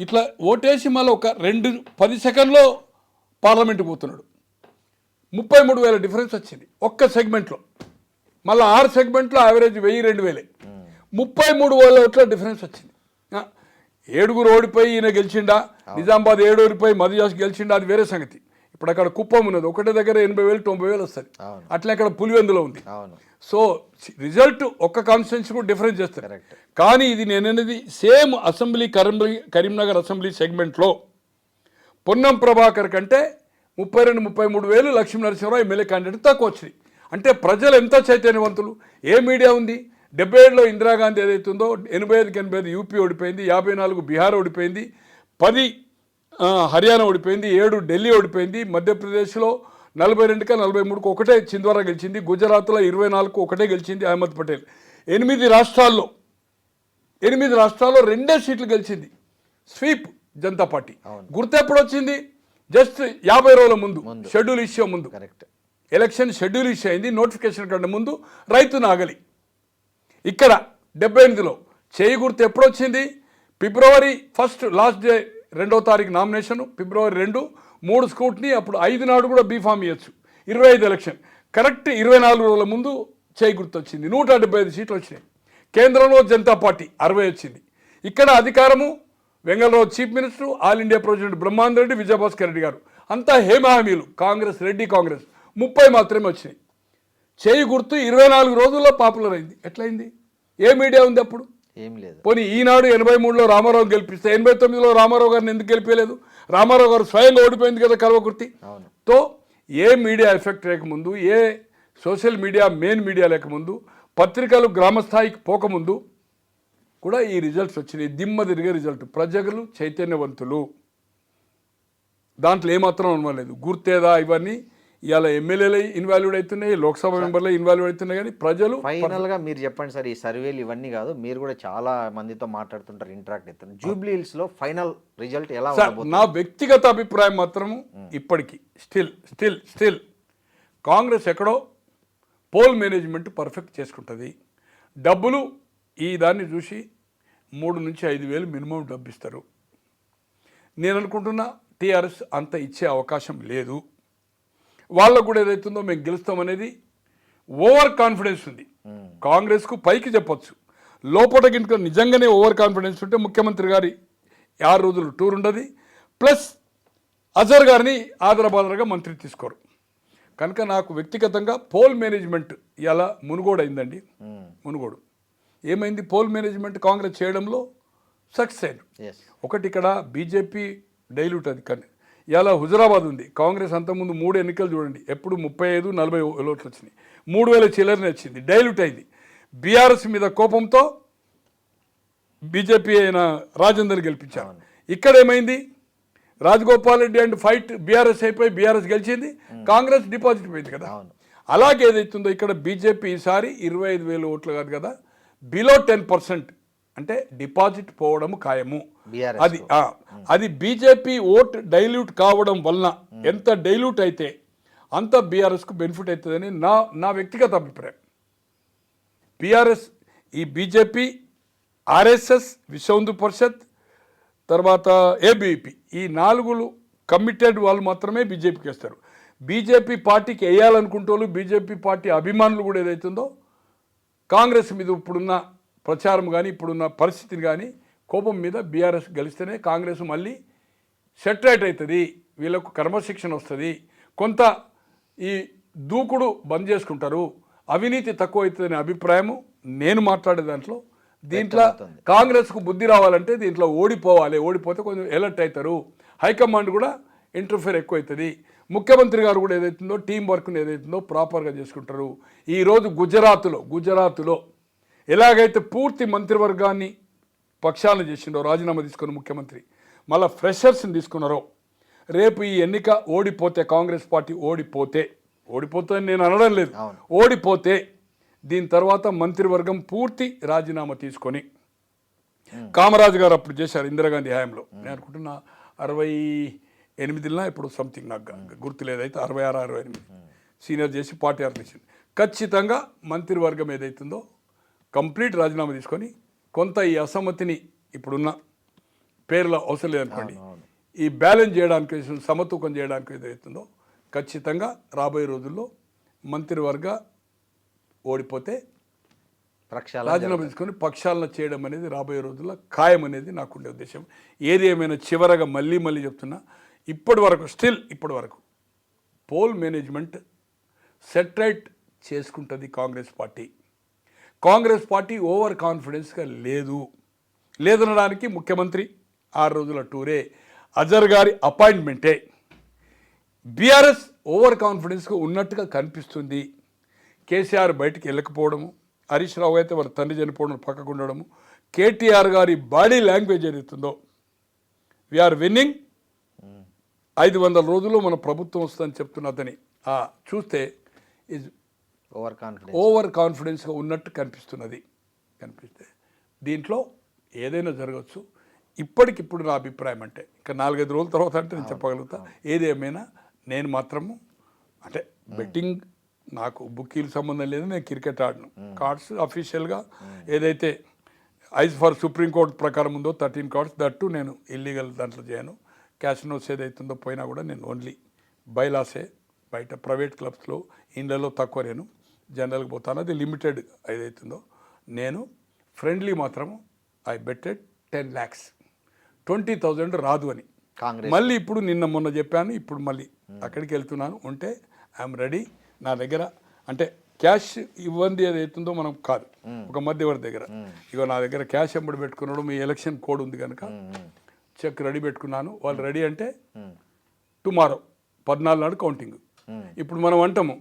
ఇట్లా ఓటేసి మళ్ళీ ఒక 10 సెకండ్లో పార్లమెంట్కి పోతున్నాడు. 33,000 డిఫరెన్స్ వచ్చింది ఒక్క సెగ్మెంట్లో. మళ్ళీ 6 సెగ్మెంట్లో యావరేజ్ 1000-2000, 33,000 ఓట్ల డిఫరెన్స్ వచ్చింది. 7 ఓడిపోయి ఈయన గెలిచిండా, నిజామాబాద్ 7 ఓడిపోయి మధుయాస్ గెలిచిండా, అది వేరే సంగతి. ఇప్పుడు అక్కడ కుప్పం ఉన్నది, ఒకటే దగ్గర 80,000-90,000 వస్తుంది. అట్లా అక్కడ పులివెందులో ఉంది. సో రిజల్ట్ ఒక్క కాన్స్టిట్యున్సీ కూడా డిఫరెన్స్ చేస్తారు. కానీ ఇది నేననేది సేమ్ అసెంబ్లీ కరీంనగర్ అసెంబ్లీ సెగ్మెంట్లో పొన్నం ప్రభాకర్ కంటే 32-33 వేలు లక్ష్మీ నరసింహరావు ఎమ్మెల్యే క్యాండిడేట్ తక్కువ వచ్చినాయి. అంటే ప్రజలు ఎంత చైతన్యవంతులు. ఏ మీడియా ఉంది? 77లో ఇందిరాగాంధీ ఏదైతుందో 85కి 85 యూపీ ఓడిపోయింది, 54 బీహార్ ఓడిపోయింది, 10 హర్యానా ఓడిపోయింది, 7 ఢిల్లీ ఓడిపోయింది, మధ్యప్రదేశ్లో 42కి 43కు ఒకటే చింద్వారా గెలిచింది, గుజరాత్లో 24కు ఒకటే గెలిచింది అహ్మద్ పటేల్. 8 రాష్ట్రాల్లో 2 సీట్లు గెలిచింది. Sweep Janata party. గుర్తు ఎప్పుడు వచ్చింది? జస్ట్ 50 రోజుల ముందు, షెడ్యూల్ ఇష్యూ ముందు. కరెక్ట్. ఎలక్షన్ షెడ్యూల్ ఇష్యూ అయింది, నోటిఫికేషన్ కంటే ముందు రైతు నాగలి. ఇక్కడ 78లో చేయి గుర్తు ఎప్పుడు వచ్చింది? ఫిబ్రవరి 1 లాస్ట్ డే 2వ తారీఖు నామినేషన్, ఫిబ్రవరి 2, 3 స్కూట్ని, అప్పుడు 5 నాడు కూడా బీఫామ్ ఇవ్వచ్చు. 25 ఎలక్షన్ కరెక్ట్ 24 రోజుల ముందు చేయి గుర్తు వచ్చింది. 175 సీట్లు వచ్చినాయి. కేంద్రంలో జనతా పార్టీ 60 వచ్చింది. ఇక్కడ అధికారము Vengalrao chief minister, all India president Brahmananda Reddy, Vijayabhaskar Reddy garu, అంతా హేమహామీలు. కాంగ్రెస్, రెడ్డి కాంగ్రెస్ 30 మాత్రమే వచ్చినాయి. చేయి గుర్తు 24 రోజుల్లో పాపులర్ అయింది. ఎట్లయింది? ఏ మీడియా ఉంది అప్పుడు? ఏం లేదు. పోనీ ఈనాడు 83లో రామారావు గెలిపిస్తే 89లో రామారావు గారిని ఎందుకు గెలిపేయలేదు? రామారావు గారు స్వయంగా ఓడిపోయింది కదా కల్వకుర్తి. తో ఏ మీడియా ఎఫెక్ట్ లేకముందు, ఏ సోషల్ మీడియా మెయిన్ మీడియా లేకముందు, పత్రికలు గ్రామస్థాయికి పోకముందు కూడా ఈ రిజల్ట్స్ వచ్చినాయి. దిమ్మ తిరిగే రిజల్ట్. ప్రజలు చైతన్యవంతులు, దాంట్లో ఏమాత్రం అనుమానం. గుర్తేదా ఇవన్నీ ఇవాళ ఎమ్మెల్యేలు ఇన్వాల్వ్డ్ అవుతున్నాయి, లోక్సభ మెంబర్లు ఇన్వాల్వ్ అవుతున్నాయి, కానీ ప్రజలు ఫైనల్గా మీరు చెప్పండి సార్. ఈ సర్వేలు ఇవన్నీ కాదు, మీరు కూడా చాలా మందితో మాట్లాడుతుంటారు, ఇంటరాక్ట్ అవుతున్నారు. జూబ్లీ హిల్స్లో ఫైనల్ రిజల్ట్ ఎలా ఉండబోతుంది? నా వ్యక్తిగత అభిప్రాయం మాత్రము ఇప్పటికీ స్టిల్ కాంగ్రెస్ ఎక్కడో పోల్ మేనేజ్మెంట్ పర్ఫెక్ట్ చేసుకుంటుంది. డబ్బులు ఈ దాన్ని చూసి 3 నుంచి 5 వేలు మినిమం డబ్బు ఇస్తారు. నేను అనుకుంటున్నా టీఆర్ఎస్ అంత ఇచ్చే అవకాశం లేదు. వాళ్ళకు కూడా ఏదైతుందో మేము గెలుస్తామనేది ఓవర్ కాన్ఫిడెన్స్ ఉంది. కాంగ్రెస్కు పైకి చెప్పొచ్చు, లోపల గిట్ల నిజంగానే ఓవర్ కాన్ఫిడెన్స్ ఉంటే ముఖ్యమంత్రి గారి 6 రోజులు టూర్ ఉండదు. ప్లస్ అజర్ గారిని ఆదరబాదరగా మంత్రి తీసుకోరు. కనుక నాకు వ్యక్తిగతంగా పోల్ మేనేజ్మెంట్ ఇలా మునుగోడు అయిందండి. మునుగోడు ఏమైంది? పోల్ మేనేజ్మెంట్ కాంగ్రెస్ చేయడంలో సక్సెస్ అయింది. ఒకటి ఇక్కడ బీజేపీ డైల్యూట్ అది. కానీ ఇలా హుజరాబాద్ ఉంది. కాంగ్రెస్ అంతకుముందు 3 ఎన్నికలు చూడండి, ఎప్పుడు 35-40 ఓట్లు వచ్చినాయి. 3000 చిల్లరనే వచ్చింది, డైల్యూట్ అయింది. బీఆర్ఎస్ మీద కోపంతో బీజేపీ అయిన రాజేందర్ గెలిపించారు. ఇక్కడ ఏమైంది? Rajagopal Reddy and fight BRS అయిపోయి బీఆర్ఎస్ గెలిచింది, కాంగ్రెస్ డిపాజిట్ పోయింది కదా. అలాగే ఏదైతుందో ఇక్కడ బీజేపీ ఈసారి 25,000 ఓట్లు కాదు కదా, బిలో 10% అంటే డిపాజిట్ పోవడం ఖాయము. అది బీజేపీ ఓట్ డైల్యూట్ కావడం వలన ఎంత డైల్యూట్ అయితే అంత బీఆర్ఎస్కు బెనిఫిట్ అవుతుందని నా వ్యక్తిగత అభిప్రాయం. బీఆర్ఎస్ ఈ బీజేపీ, ఆర్ఎస్ఎస్, విశ్వ హిందూ పరిషత్, తర్వాత ఏబీపీ, ఈ 4 కమిటెడ్ వాళ్ళు మాత్రమే బీజేపీకి వేస్తారు. బీజేపీ పార్టీకి వేయాలనుకుంటూ బీజేపీ పార్టీ అభిమానులు కూడా ఏదైతుందో కాంగ్రెస్ మీద ఇప్పుడున్న ప్రచారం కానీ ఇప్పుడున్న పరిస్థితిని కానీ కోపం మీద బీఆర్ఎస్ గెలిస్తేనే కాంగ్రెస్ మళ్ళీ సెటరేట్ అవుతుంది, వీళ్ళకు క్రమశిక్షణ వస్తుంది, కొంత ఈ దూకుడు బంద్ చేసుకుంటారు, అవినీతి తక్కువ అవుతుందనే అభిప్రాయము నేను మాట్లాడే దాంట్లో. దీంట్లో కాంగ్రెస్కు బుద్ధి రావాలంటే దీంట్లో ఓడిపోవాలి, ఓడిపోతే కొంచెం ఎలర్ట్ అవుతారు, హైకమాండ్ కూడా ఇంటర్ఫేర్ ఎక్కువ అవుతుంది, ముఖ్యమంత్రి గారు కూడా ఏదైతుందో టీం వర్క్ని ఏదైతుందో ప్రాపర్గా చేసుకుంటారు. ఈరోజు గుజరాత్లో ఎలాగైతే పూర్తి మంత్రివర్గాన్ని పక్షాలను చేసిండో రాజీనామా తీసుకున్న ముఖ్యమంత్రి, మళ్ళీ ఫ్రెషర్స్ని తీసుకున్నారో, రేపు ఈ ఎన్నిక ఓడిపోతే కాంగ్రెస్ పార్టీ ఓడిపోతుందని నేను అనడం లేదు, ఓడిపోతే దీని తర్వాత మంత్రివర్గం పూర్తి రాజీనామా తీసుకొని కామరాజు గారు అప్పుడు చేశారు ఇందిరాగాంధీ హయాంలో. నేను అనుకుంటున్నా 68 ఇప్పుడు సంథింగ్ నాకు గుర్తు లేదైతే 66-68 సీనియర్ చేసి పార్టీ ఆర్గనైజేషన్. ఖచ్చితంగా మంత్రివర్గం ఏదైతుందో కంప్లీట్ రాజీనామా తీసుకొని కొంత ఈ అసమ్మతిని ఇప్పుడున్న పేర్ల అవసరం లేదనుకోండి, ఈ బ్యాలెన్స్ చేయడానికి సమతూకం చేయడానికి ఏదైతుందో ఖచ్చితంగా రాబోయే రోజుల్లో మంత్రివర్గ ఓడిపోతే రాజీనామా తీసుకొని పక్షాలను చేయడం అనేది రాబోయే రోజుల్లో ఖాయం అనేది నాకుండే ఉద్దేశం. ఏది ఏమైనా చివరగా మళ్ళీ చెప్తున్నా, ఇప్పటి వరకు పోల్ మేనేజ్మెంట్ సెటరైట్ చేసుకుంటుంది కాంగ్రెస్ పార్టీ ఓవర్ కాన్ఫిడెన్స్గా లేదనడానికి ముఖ్యమంత్రి 6 రోజుల టూరే, అజర్ గారి అపాయింట్మెంటే. బీఆర్ఎస్ ఓవర్ కాన్ఫిడెన్స్గా ఉన్నట్టుగా కనిపిస్తుంది. కేసీఆర్ బయటికి వెళ్ళకపోవడము, హరీష్ రావు అయితే వాళ్ళ తండ్రి చనిపోవడం పక్కకు ఉండడము, కేటీఆర్ గారి బాడీ లాంగ్వేజ్ ఏదైతుందో వీఆర్ విన్నింగ్ 500 రోజుల్లో మన ప్రభుత్వం వస్తుందని చెప్తున్నదని చూస్తే ఈజ్ ఓవర్ కాన్ఫిడెన్స్గా ఉన్నట్టు కనిపిస్తే దీంట్లో ఏదైనా జరగచ్చు. ఇప్పటికిప్పుడు నా అభిప్రాయం అంటే ఇంకా 4-5 రోజుల తర్వాత అంటే నేను చెప్పగలుగుతా. ఏదేమైనా నేను మాత్రము అంటే బెట్టింగ్ నాకు బుక్కీలు సంబంధం లేదు, నేను క్రికెట్ ఆడను. కార్డ్స్ అఫీషియల్గా ఏదైతే ఐజ్ ఫర్ సుప్రీంకోర్టు ప్రకారం ఉందో 13 కార్డ్స్ దట్టు నేను ఇల్లీగల్ దాంట్లో చేయను. క్యాసినోస్ ఏదైతుందో పోయినా కూడా నేను ఓన్లీ బైలాసే, బయట ప్రైవేట్ క్లబ్స్లో ఇండ్లలో తక్కువ నేను జనరల్గా పోతాను. అది లిమిటెడ్ ఏదైతుందో. నేను ఫ్రెండ్లీ మాత్రం ఐ బెట్టెడ్ 10 lakhs 20,000 రాదు అని. మళ్ళీ ఇప్పుడు నిన్న మొన్న చెప్పాను, ఇప్పుడు మళ్ళీ అక్కడికి వెళ్తున్నాను. ఉంటే ఐఎమ్ రెడీ. నా దగ్గర అంటే క్యాష్ ఇవ్వండి ఏదైతుందో మనం కాదు, ఒక మధ్యవర్తి దగ్గర ఇగో నా దగ్గర క్యాష్ ఎంబడి పెట్టుకున్నాడు, మీ ఎలక్షన్ కోడ్ ఉంది కనుక చెక్ రెడీ పెట్టుకున్నాను. వాళ్ళు రెడీ అంటే టుమారో 14 నాడు కౌంటింగ్. ఇప్పుడు మనం అంటాము,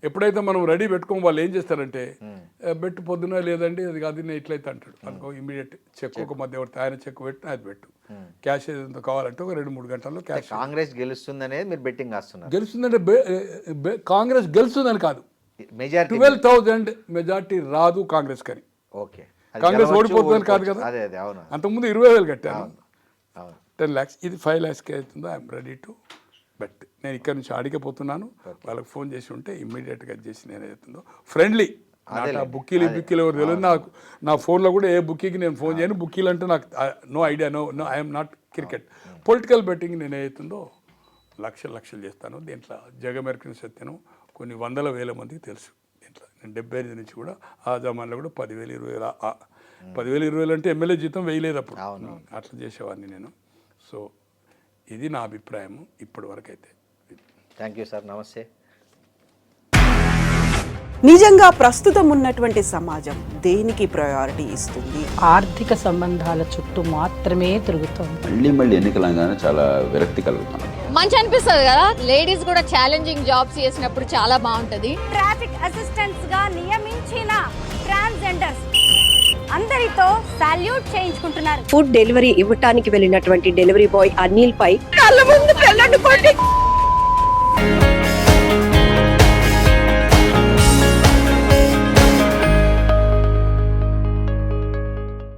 ఎప్పుడైతే మనం రెడీ పెట్టుకోము వాళ్ళు ఏం చేస్తారంటే బెట్టు పొద్దున లేదండి అది కాదు నేను ఇట్లయితే అంటాడు అనుకో, ఇమీడియట్ చెక్ ఒక మధ్యవర్తి ఆయన చెక్ పెట్టు అది పెట్టు, క్యాష్ ఏదో కావాలంటే ఒక 2-3 గంటల్లో క్యాష్. కాంగ్రెస్ గెలుస్తుందనేది మీరు బెట్టింగ్ వేస్తున్నారు. గెలుస్తుందంటే కాంగ్రెస్ గెలుస్తుందని కాదు, 12,000 మెజార్టీ రాదు కాంగ్రెస్ కని. ఓకే, కాంగ్రెస్ ఓడిపోతుందని కాదు కదా. అంతకుముందు 20,000 కట్టాను, 10 lakhs. ఇది 5 lakhsకి అవుతుందో ఐఎమ్ రెడీ టు బెట్. నేను ఇక్కడ నుంచి అడిగిపోతున్నాను. వాళ్ళకి ఫోన్ చేసి ఉంటే ఇమ్మీడియట్గా చేసి నేను అవుతుందో ఫ్రెండ్లీ. నాకు బుక్కీలు ఎవరు తెలియదు. నాకు నా ఫోన్లో కూడా ఏ బుక్కీకి నేను ఫోన్ చేయను. బుక్కీలు అంటే నాకు no idea, no I'm not cricket. Political betting నేను ఏదైతుందో లక్షలు చేస్తాను. దీంట్లో జగమెరికన్ సత్యను కొన్ని 100,000 మందికి తెలుసు. దీంట్లో నేను 75 నుంచి కూడా ఆ జమాన్లో కూడా 10,000 20,000 10,000 అంటే ఎమ్మెల్యే జీతం వేయలేదు అప్పుడు, అట్లా చేసేవాడిని నేను. సో ఇది నా అభిప్రాయం ఇప్పటి వరకు అయితే. థ్యాంక్ యూ సార్, నమస్తే. నిజంగా ప్రస్తుతం ఉన్నటువంటి సమాజం దేనికి ప్రయారిటీ ఇస్తుంది? ఆర్థిక సంబంధాల చుట్టూ మాత్రమే తిరుగుతుంది. మళ్ళీ ఎన్నికలంగానే చాలా విరక్తి కలుగుతాను. మంచి అనిపిస్తుంది కదా, లేడీస్ కూడా ఛాలెంజింగ్ జాబ్స్ చేసినప్పుడు చాలా బాగుంటది. ట్రాఫిక్ అసిస్టెంట్స్ గా నియమించిన ట్రాన్స్జెండర్స్ అందరితో సాల్యూట్ చేయించుకుంటున్నారు. ఫుడ్ డెలివరీ ఇవ్వటానికి వెళ్ళినటువంటి డెలివరీ బాయ్ అనిల్ పై కళ్ళ ముందు పెళ్ళండి